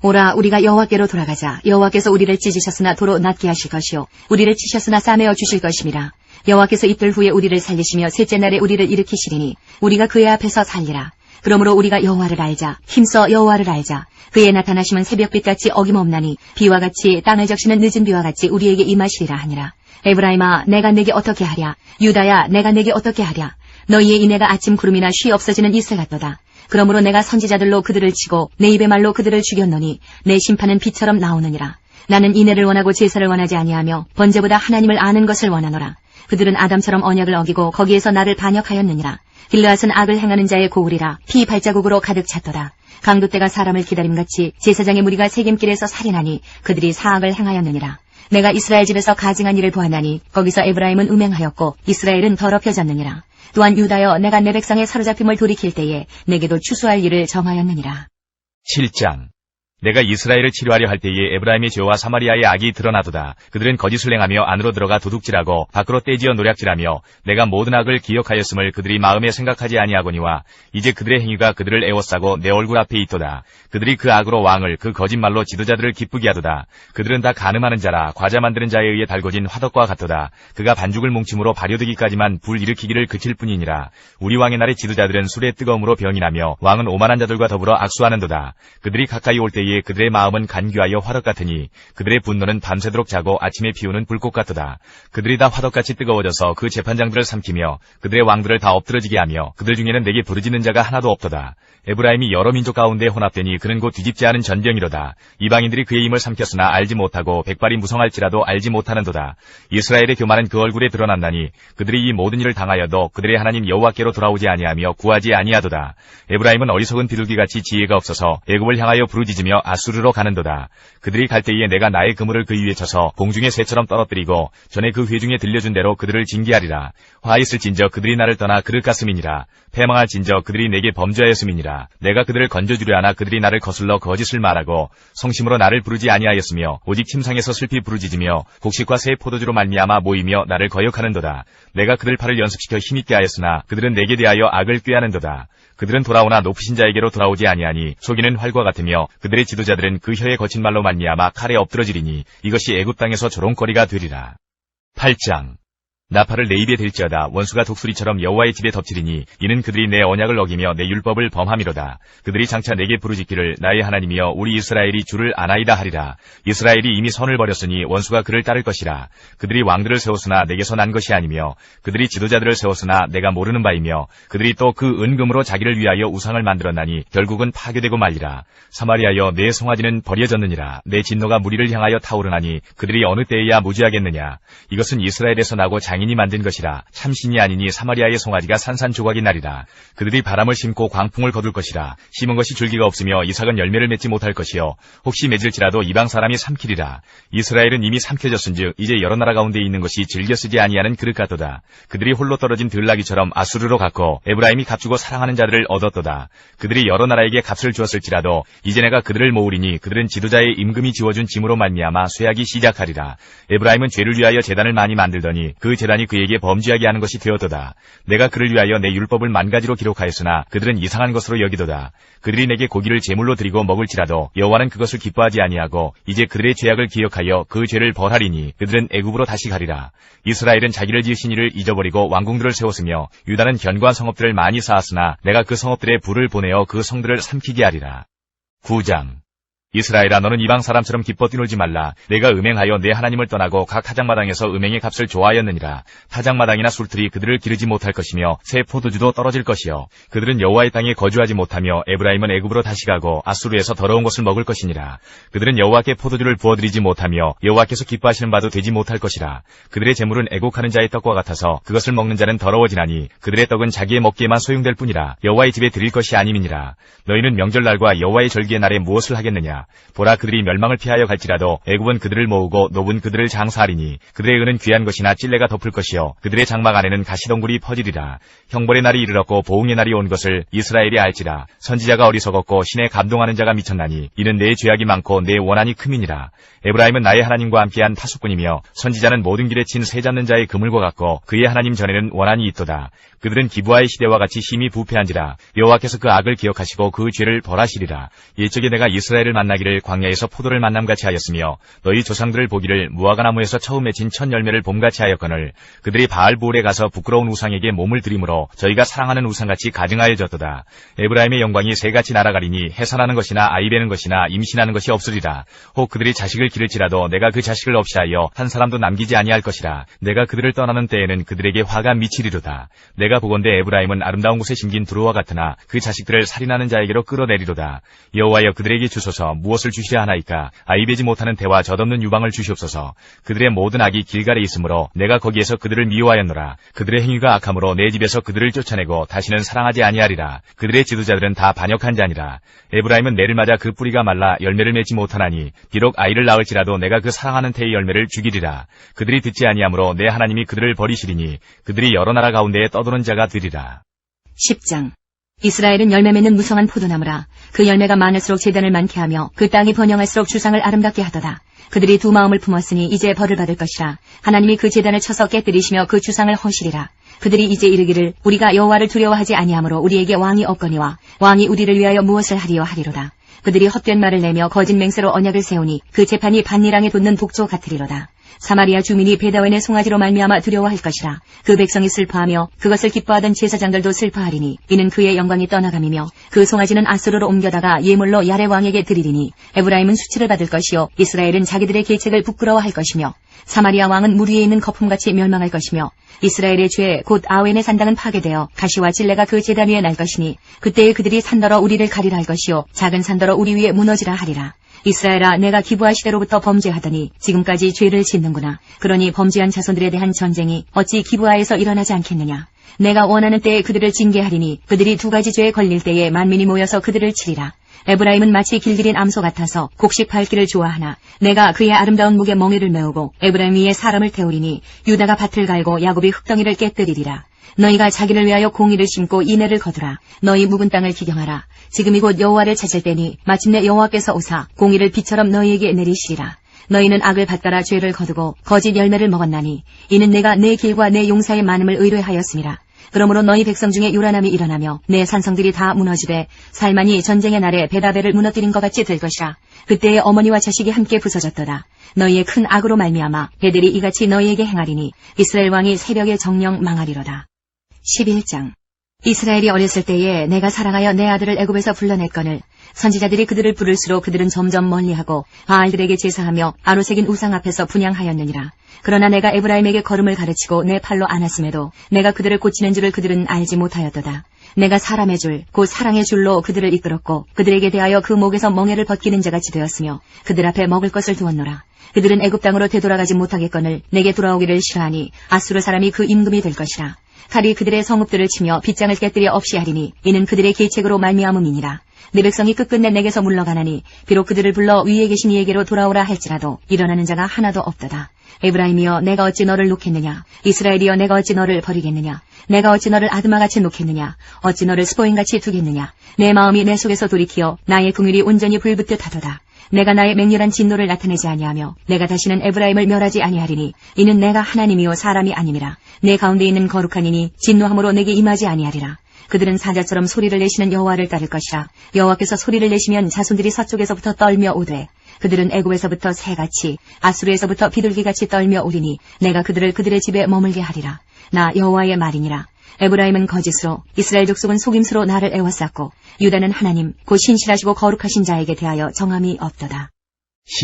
오라 우리가 여호와께로 돌아가자. 여호와께서 우리를 찢으셨으나 도로 낫게 하실 것이요 우리를 치셨으나 싸매어 주실 것임이라. 여호와께서 이틀 후에 우리를 살리시며 셋째 날에 우리를 일으키시리니 우리가 그의 앞에서 살리라. 그러므로 우리가 여호와를 알자. 힘써 여호와를 알자. 그의 나타나심은 새벽빛같이 어김없나니 비와 같이 땅을 적시는 늦은 비와 같이 우리에게 임하시리라 하니라. 에브라임아 내가 내게 어떻게 하랴. 유다야 내가 내게 어떻게 하랴. 너희의 인애가 아침 구름이나 쉬 없어지는 이슬 같도다. 그러므로 내가 선지자들로 그들을 치고 내 입의 말로 그들을 죽였노니 내 심판은 비처럼 나오느니라. 나는 인애를 원하고 제사를 원하지 아니하며 번제보다 하나님을 아는 것을 원하노라. 그들은 아담처럼 언약을 어기고 거기에서 나를 반역하였느니라. 길르앗은 악을 행하는 자의 고울이라. 피 발자국으로 가득 찼도다. 강도떼가 사람을 기다림같이 제사장의 무리가 세겜길에서 살인하니 그들이 사악을 행하였느니라. 내가 이스라엘 집에서 가증한 일을 보았나니 거기서 에브라임은 음행하였고 이스라엘은 더럽혀졌느니라. 또한 유다여 내가 내 백성의 사로잡힘을 돌이킬 때에 내게도 추수할 일을 정하였느니라. 7장 내가 이스라엘을 치료하려 할 때에 에브라임의 죄와 사마리아의 악이 드러나도다. 그들은 거짓을 행하며 안으로 들어가 도둑질하고 밖으로 떼지어 노략질하며 내가 모든 악을 기억하였음을 그들이 마음에 생각하지 아니하거니와 이제 그들의 행위가 그들을 애워싸고 내 얼굴 앞에 있도다. 그들이 그 악으로 왕을 그 거짓말로 지도자들을 기쁘게 하도다. 그들은 다 간음하는 자라 과자 만드는 자에 의해 달궈진 화덕과 같도다. 그가 반죽을 뭉침으로 발효되기까지만 불 일으키기를 그칠 뿐이니라. 우리 왕의 날의 지도자들은 술의 뜨거움으로 병이 나며 왕은 오만한 자들과 더불어 악수하는도다. 그들이 가까이 올 때에 때에 그들의 마음은 간귀하여 화덕 같으니 그들의 분노는 밤새도록 자고 아침에 피우는 불꽃 같도다. 그들이 다 화덕같이 뜨거워져서 그 재판장들을 삼키며 그들의 왕들을 다 엎드러지게 하며 그들 중에는 내게 부르짖는 자가 하나도 없도다. 에브라임이 여러 민족 가운데 혼합되니 그는 곧 뒤집지 않은 전병이로다. 이방인들이 그의 힘을 삼켰으나 알지 못하고 백발이 무성할지라도 알지 못하는도다. 이스라엘의 교만은 그 얼굴에 드러난다니 그들이 이 모든 일을 당하여도 그들의 하나님 여호와께로 돌아오지 아니하며 구하지 아니하도다. 에브라임은 어리석은 비둘기같이 지혜가 없어서 애굽을 향하여 부르짖으며 아수르로 가는도다. 그들이 갈 때에 내가 나의 그물을 그 위에 쳐서 공중의 새처럼 떨어뜨리고 전에 그 회중에 들려준 대로 그들을 징계하리라. 화 있을진저 그들이 나를 떠나 그릇 갔음이니라. 패망할진저 그들이 내게 범죄하였음이니라. 내가 그들을 건져주려 하나 그들이 나를 거슬러 거짓을 말하고 성심으로 나를 부르지 아니하였으며 오직 침상에서 슬피 부르짖으며 곡식과 새 포도주로 말미암아 모이며 나를 거역하는도다. 내가 그들 팔을 연습시켜 힘있게 하였으나 그들은 내게 대하여 악을 꾀하는도다. 그들은 돌아오나 높으신 자에게로 돌아오지 아니하니 속이는 활과 같으며 그들의 지도자들은 그 혀의 거친 말로 말미암아 칼에 엎드러지리니 이것이 애굽 땅에서 조롱거리가 되리라. 8장 나팔을 내 입에 댈지어다. 원수가 독수리처럼 여호와의 집에 덮치리니 이는 그들이 내 언약을 어기며 내 율법을 범함이로다. 그들이 장차 내게 부르짖기를 나의 하나님이여 우리 이스라엘이 주를 아나이다 하리라. 이스라엘이 이미 선을 버렸으니 원수가 그를 따를 것이라. 그들이 왕들을 세웠으나 내게서 난 것이 아니며 그들이 지도자들을 세웠으나 내가 모르는 바이며 그들이 또 그 은금으로 자기를 위하여 우상을 만들었나니 결국은 파괴되고 말리라. 사마리아여 내 송아지는 버려졌느니라. 내 진노가 무리를 향하여 타오르나니 그들이 어느 때에야 무지하겠느냐. 이것은 이스라엘에서 나고 장인이 만든 것이라. 참신이 아니니 사마리아의 송아지가 산산조각이 나리라. 그들이 바람을 심고 광풍을 거둘 것이라. 심은 것이 줄기가 없으며 이삭은 열매를 맺지 못할 것이요 혹시 맺을지라도 이방 사람이 삼키리라. 이스라엘은 이미 삼켜졌은즉 이제 여러 나라 가운데 있는 것이 즐겨 쓰지 아니하는 그릇 같도다. 그들이 홀로 떨어진 들나귀처럼 아수르로 갔고 에브라임이 값주고 사랑하는 자들을 얻었도다. 그들이 여러 나라에게 값을 주었을지라도 이제 내가 그들을 모으리니 그들은 지도자의 임금이 지워준 짐으로 말미암아 쇠하기 시작하리라. 에브라임은 죄를 위하여 제단을 많이 만들더니 그 제단이 그에게 범죄하게 하는 것이 되었도다. 내가 그를 위하여 내 율법을 만가지로 기록하였으나 그들은 이상한 것으로 여기도다. 그들이 내게 고기를 제물로 드리고 먹을지라도 여호와는 그것을 기뻐하지 아니하고 이제 그들의 죄악을 기억하여 그 죄를 벌하리니 그들은 애굽으로 다시 가리라. 이스라엘은 자기를 지으신 이를 잊어버리고 왕궁들을 세웠으며 유다는 견고한 성읍들을 많이 쌓았으나 내가 그 성읍들에 불을 보내어 그 성들을 삼키게 하리라. 9장 이스라엘아 너는 이방 사람처럼 기뻐 뛰놀지 말라. 내가 음행하여 내 하나님을 떠나고 각 타작마당에서 음행의 값을 좋아하였느니라. 타작마당이나 술틀이 그들을 기르지 못할 것이며 새 포도주도 떨어질 것이요 그들은 여호와의 땅에 거주하지 못하며 에브라임은 애굽으로 다시 가고 아수르에서 더러운 것을 먹을 것이니라. 그들은 여호와께 포도주를 부어드리지 못하며 여호와께서 기뻐하시는 바도 되지 못할 것이라. 그들의 재물은 애곡하는 자의 떡과 같아서 그것을 먹는 자는 더러워지나니 그들의 떡은 자기의 먹기에만 소용될 뿐이라. 여호와의 집에 드릴 것이 아님이니라. 너희는 명절날과 여호와의 절기의 날에 무엇을 하겠느냐. 보라 그들이 멸망을 피하여 갈지라도 애굽은 그들을 모으고 노분 그들을 장사하리니 그들의 은은 귀한 것이나 찔레가 덮을 것이요 그들의 장막 안에는 가시덩굴이 퍼지리라. 형벌의 날이 이르렀고 보응의 날이 온 것을 이스라엘이 알지라. 선지자가 어리석었고 신에 감동하는 자가 미쳤나니 이는 내 죄악이 많고 내 원한이 큼이니라. 에브라임은 나의 하나님과 함께한 파수꾼이며 선지자는 모든 길에 친 새 잡는 자의 그물과 같고 그의 하나님 전에는 원한이 있도다. 그들은 기브아의 시대와 같이 심히 부패한지라. 여호와께서 그 악을 기억하시고 그 죄를 벌하시리라. 옛적에 내가 이스라엘을 만나기를 광야에서 포도를 만남같이 하였으며 너희 조상들을 보기를 무화과나무에서 처음 맺힌 첫 열매를 봄같이 하였거늘 그들이 바알부올에 가서 부끄러운 우상에게 몸을 들이므로 저희가 사랑하는 우상같이 가증하여졌도다. 에브라임의 영광이 새같이 날아가리니 해산하는 것이나 아이 베는 것이나 임신하는 것이 없으리라. 혹 그들이 자식을 기를지라도 내가 그 자식을 없이 하여 한 사람도 남기지 아니할 것이라. 내가 그들을 떠나는 때에는 그들에게 화가 미치리로다. 내가 보건대 에브라임은 아름다운 곳에 심긴 두루와 같으나 그 자식들을 살인하는 자에게로 끌어내리로다. 여호와여 그들에게 주소서. 무엇을 주시려 하나이까. 아이 베지 못하는 태와 젖없는 유방을 주시옵소서. 그들의 모든 악이 길갈에 있으므로 내가 거기에서 그들을 미워하였노라. 그들의 행위가 악함으로 내 집에서 그들을 쫓아내고 다시는 사랑하지 아니하리라. 그들의 지도자들은 다 반역한 자니라. 에브라임은 내를 맞아 그 뿌리가 말라 열매를 맺지 못하나니 비록 아이를 낳을지라도 내가 그 사랑하는 태의 열매를 죽이리라. 그들이 듣지 아니하므로 내 하나님이 그들을 버리시리니 그들이 여러 나라 가운데에 떠도는 자가 되리라. 10장 이스라엘은 열매 맺는 무성한 포도나무라. 그 열매가 많을수록 제단을 많게 하며 그 땅이 번영할수록 주상을 아름답게 하도다. 그들이 두 마음을 품었으니 이제 벌을 받을 것이라. 하나님이 그 제단을 쳐서 깨뜨리시며 그 주상을 허시리라. 그들이 이제 이르기를 우리가 여호와를 두려워하지 아니하므로 우리에게 왕이 없거니와 왕이 우리를 위하여 무엇을 하리요 하리로다. 그들이 헛된 말을 내며 거짓 맹세로 언약을 세우니 그 재판이 반리랑에 돋는 독조 같으리로다. 사마리아 주민이 베다웬의 송아지로 말미암아 두려워할 것이라. 그 백성이 슬퍼하며 그것을 기뻐하던 제사장들도 슬퍼하리니 이는 그의 영광이 떠나감이며 그 송아지는 아수르로 옮겨다가 예물로 야레 왕에게 드리리니 에브라임은 수치를 받을 것이요 이스라엘은 자기들의 계책을 부끄러워할 것이며 사마리아 왕은 물 위에 있는 거품같이 멸망할 것이며 이스라엘의 죄 곧 아웬의 산당은 파괴되어 가시와 찔레가 그 제단 위에 날 것이니 그때에 그들이 산더러 우리를 가리라 할 것이요 작은 산더러 우리 위에 무너지라 하리라. 이스라엘아, 내가 기브아 시대로부터 범죄하더니 지금까지 죄를 짓는구나. 그러니 범죄한 자손들에 대한 전쟁이 어찌 기브아에서 일어나지 않겠느냐. 내가 원하는 때에 그들을 징계하리니 그들이 두 가지 죄에 걸릴 때에 만민이 모여서 그들을 치리라. 에브라임은 마치 길들인 암소 같아서 곡식 밟기를 좋아하나 내가 그의 아름다운 목에 멍에를 메우고 에브라임 위에 사람을 태우리니 유다가 밭을 갈고 야곱이 흙덩이를 깨뜨리리라. 너희가 자기를 위하여 공의를 심고 인애를 거두라. 너희 묵은 땅을 기경하라. 지금이 곧 여호와를 찾을 때니 마침내 여호와께서 오사 공의를 비처럼 너희에게 내리시리라. 너희는 악을 받들어 죄를 거두고 거짓 열매를 먹었나니 이는 내가 내 길과 내 용사의 많음을 의뢰하였음이라. 그러므로 너희 백성 중에 요란함이 일어나며 내 산성들이 다 무너지되 살만이 전쟁의 날에 베다벨을 무너뜨린 것 같이 될 것이라. 그때에 어머니와 자식이 함께 부서졌도다. 너희의 큰 악으로 말미암아 베델이 이같이 너희에게 행하리니 이스라엘 왕이 새벽에 정령 망하리로다. 11장. 이스라엘이 어렸을 때에 내가 사랑하여 내 아들을 애굽에서 불러냈거늘 선지자들이 그들을 부를수록 그들은 점점 멀리하고 바알들에게 제사하며 아로새긴 우상 앞에서 분향하였느니라. 그러나 내가 에브라임에게 걸음을 가르치고 내 팔로 안았음에도 내가 그들을 고치는 줄을 그들은 알지 못하였도다. 내가 사람의 줄, 곧 사랑의 줄로 그들을 이끌었고 그들에게 대하여 그 목에서 멍에를 벗기는 자같이 되었으며 그들 앞에 먹을 것을 두었노라. 그들은 애굽 땅으로 되돌아가지 못하겠거늘 내게 돌아오기를 싫어하니 아수르 사람이 그 임금이 될 것이라. 칼이 그들의 성읍들을 치며 빗장을 깨뜨려 없이 하리니 이는 그들의 계책으로 말미암음이니라. 내 백성이 끝끝내 내게서 물러가나니 비록 그들을 불러 위에 계신 이에게로 돌아오라 할지라도 일어나는 자가 하나도 없도다. 에브라임이여, 내가 어찌 너를 놓겠느냐. 이스라엘이여, 내가 어찌 너를 버리겠느냐. 내가 어찌 너를 아드마같이 놓겠느냐. 어찌 너를 스포인같이 두겠느냐. 내 마음이 내 속에서 돌이키어 나의 궁율이 온전히 불붙듯 하도다. 내가 나의 맹렬한 진노를 나타내지 아니하며 내가 다시는 에브라임을 멸하지 아니하리니 이는 내가 하나님이요 사람이 아님이라. 내 가운데 있는 거룩한 이니 진노함으로 내게 임하지 아니하리라. 그들은 사자처럼 소리를 내시는 여호와를 따를 것이라. 여호와께서 소리를 내시면 자손들이 서쪽에서부터 떨며 오되 그들은 애굽에서부터 새같이 아수르에서부터 비둘기같이 떨며 오리니 내가 그들을 그들의 집에 머물게 하리라. 나 여호와의 말이니라. 에브라임은 거짓으로 이스라엘 족속은 속임수로 나를 애워쌌고 유다는 하나님 곧 신실하시고 거룩하신 자에게 대하여 정함이 없도다.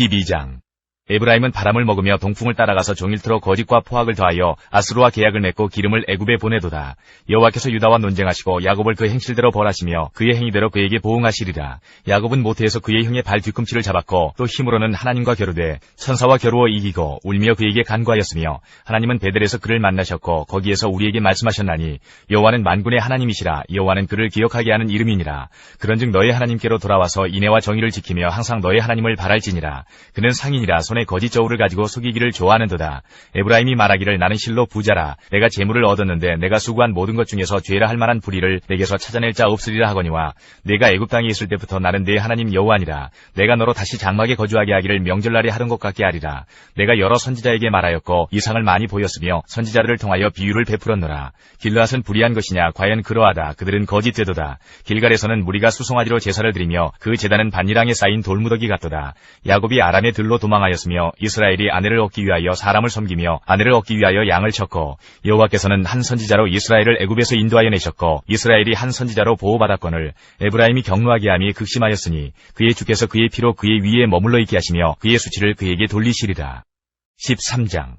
12장. 에브라임은 바람을 먹으며 동풍을 따라가서 종일토록 거짓과 포악을 더하여 아수르와 계약을 맺고 기름을 애굽에 보내도다. 여호와께서 유다와 논쟁하시고 야곱을 그 행실대로 벌하시며 그의 행위대로 그에게 보응하시리라. 야곱은 모태에서 그의 형의 발 뒤꿈치를 잡았고 또 힘으로는 하나님과 겨루되 천사와 겨루어 이기고 울며 그에게 간구하였으며 하나님은 베델에서 그를 만나셨고 거기에서 우리에게 말씀하셨나니 여호와는 만군의 하나님이시라. 여호와는 그를 기억하게 하는 이름이니라. 그런즉 너의 하나님께로 돌아와서 인애와 정의를 지키며 항상 너의 하나님을 바랄지니라. 그는 상인이라 손에 거짓 저울을 가지고 속이기를 좋아하는도다. 에브라임이 말하기를 나는 실로 부자라. 내가 재물을 얻었는데 내가 수고한 모든 것 중에서 죄라 할 만한 불의를 내게서 찾아낼 자 없으리라 하거니와 내가 애굽 땅에 있을 때부터 나는 내 하나님 여호와니라. 내가 너로 다시 장막에 거주하게 하기를 명절날에 하던 것 같게 하리라. 내가 여러 선지자에게 말하였고 이상을 많이 보였으며 선지자들을 통하여 비유를 베풀었노라. 길르앗은 불의한 것이냐? 과연 그러하다. 그들은 거짓되도다. 길갈에서는 무리가 수송아지로 제사를 드리며 그 제단은 반일항에 쌓인 돌무더기 같도다. 야곱이 아람의 들로 도망하였으며 이스라엘이 아내를 얻기 위하여 사람을 섬기며 아내를 얻기 위하여 양을 쳤고 여호와께서는 한 선지자로 이스라엘을 애굽에서 인도하여 내셨고 이스라엘이 한 선지자로 보호받았거늘 에브라임이 경노하게 함이 극심하였으니 그의 주께서 그의 피로 그의 위에 머물러 있게 하시며 그의 수치를 그에게 돌리시리라. 13장.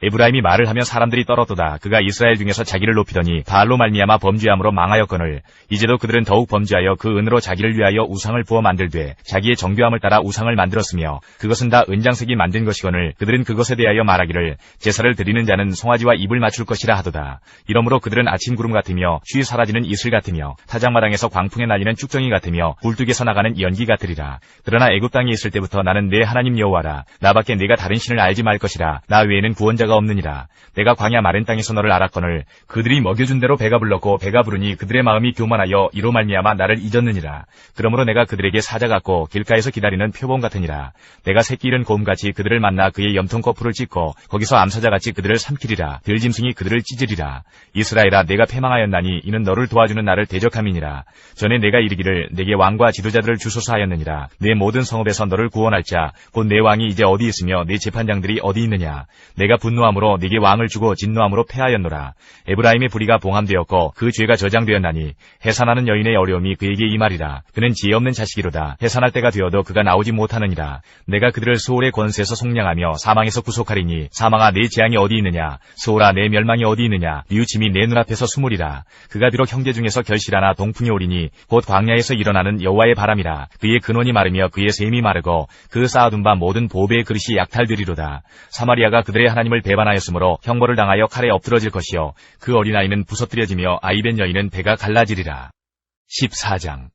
에브라임이 말을 하며 사람들이 떨었도다. 그가 이스라엘 중에서 자기를 높이더니 바알로 말미암아 범죄함으로 망하였거늘 이제도 그들은 더욱 범죄하여 그 은으로 자기를 위하여 우상을 부어 만들되 자기의 정교함을 따라 우상을 만들었으며 그것은 다 은장색이 만든 것이거늘 그들은 그것에 대하여 말하기를 제사를 드리는 자는 송아지와 입을 맞출 것이라 하도다. 이러므로 그들은 아침 구름 같으며 쉬 사라지는 이슬 같으며 타작마당에서 광풍에 날리는 쭉정이 같으며 굴뚝에서 나가는 연기 같으리라. 그러나 애굽 땅에 있을 때부터 나는 내 하나님 여호와라. 나밖에 내가 다른 신을 알지 말 것이라. 나 외에는 구원자가 자가 없느니라. 내가 광야 마른 땅에서 너를 알았거늘 그들이 먹여준 대로 배가 불렀고 배가 부르니 그들의 마음이 교만하여 이로 말미암아 나를 잊었느니라. 그러므로 내가 그들에게 사자 같고 길가에서 기다리는 표범 같으니라. 내가 새끼 잃은 곰같이 그들을 만나 그의 염통 거풀을 찢고 거기서 암사자같이 그들을 삼키리라. 들짐승이 그들을 찢으리라. 이스라엘아, 내가 패망하였나니 이는 너를 도와주는 나를 대적함이니라. 전에 내가 이르기를 내게 왕과 지도자들을 주소서 하였느니라. 내 모든 성읍에서 너를 구원할 자 곧 내 왕이 이제 어디 있으며 내 재판장들이 어디 있느냐. 내가 분노함으로 네게 왕을 주고 진노함으로 패하였노라. 에브라임의 불의가 봉함되었고 그 죄가 저장되었나니 해산하는 여인의 어려움이 그에게 임하리라. 그는 지혜 없는 자식이로다. 해산할 때가 되어도 그가 나오지 못하느니라. 내가 그들을 소홀의 권세에서 속량하며 사망에서 구속하리니 사망아, 내 재앙이 어디 있느냐. 소홀아, 내 멸망이 어디 있느냐. 뉘우침이 내 눈앞에서 숨으리라. 그가 비록 형제 중에서 결실하나 동풍이 오리니 곧 광야에서 일어나는 여호와의 바람이라. 그의 근원이 마르며 그의 샘이 마르고 그 쌓아둔 바 모든 보배의 그릇이 약탈되리로다. 사마리아가 그들의 하나님을 배반하였으므로 형벌을 당하여 칼에 엎드러질 것이요 그 어린아이는 부서뜨려지며 아이벤 여인은 배가 갈라지리라. 14장.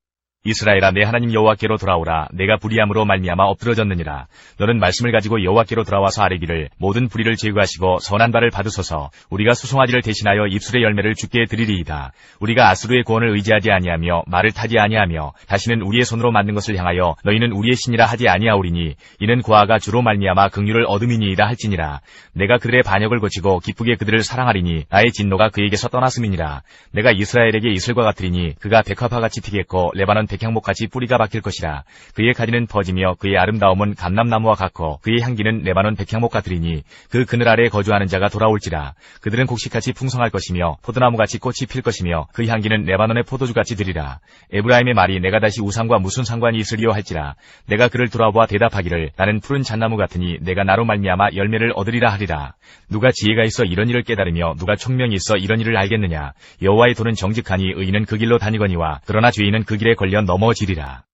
이스라엘아, 내 하나님 여호와께로 돌아오라. 내가 불의함으로 말미암아 엎드러졌느니라. 너는 말씀을 가지고 여호와께로 돌아와서 아뢰기를 모든 불의를 제거하시고 선한 바를 받으소서. 우리가 수송아지를 대신하여 입술의 열매를 주께 드리리이다. 우리가 아수르의 구원을 의지하지 아니하며 말을 타지 아니하며 다시는 우리의 손으로 만든 것을 향하여 너희는 우리의 신이라 하지 아니하오리니 이는 고아가 주로 말미암아 긍휼을 얻음이니이다 할지니라. 내가 그들의 반역을 고치고 기쁘게 그들을 사랑하리니 나의 진노가 그에게서 떠났음이니라. 내가 이스라엘에게 이슬과 같으리니 그가 백화파같이 튀겠고 레바논 백향목같이 뿌리가 박힐 것이라. 그의 가지는 퍼지며 그의 아름다움은 감람나무와 같고 그의 향기는 레바논 백향목 같으리니 그 그늘 아래에 거주하는 자가 돌아올지라. 그들은 곡식같이 풍성할 것이며 포도나무같이 꽃이 필 것이며 그 향기는 레바논의 포도주같이 들리라. 에브라임의 말이 내가 다시 우상과 무슨 상관이 있으리요 할지라. 내가 그를 돌아보아 대답하기를 나는 푸른 잣나무 같으니 내가 나로 말미암아 열매를 얻으리라 하리라. 누가 지혜가 있어 이런 일을 깨달으며 누가 총명이 있어 이런 일을 알겠느냐. 여호와의 도는 정직하니 의인은 그 길로 다니거니와 그러나 죄인은 그 길에 걸려 넘어지리라.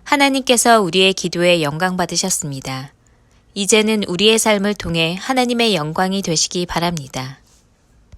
하나님께서 우리의 기도에 영광 받으셨습니다. 이제는 우리의 삶을 통해 하나님의 영광이 되시기 바랍니다.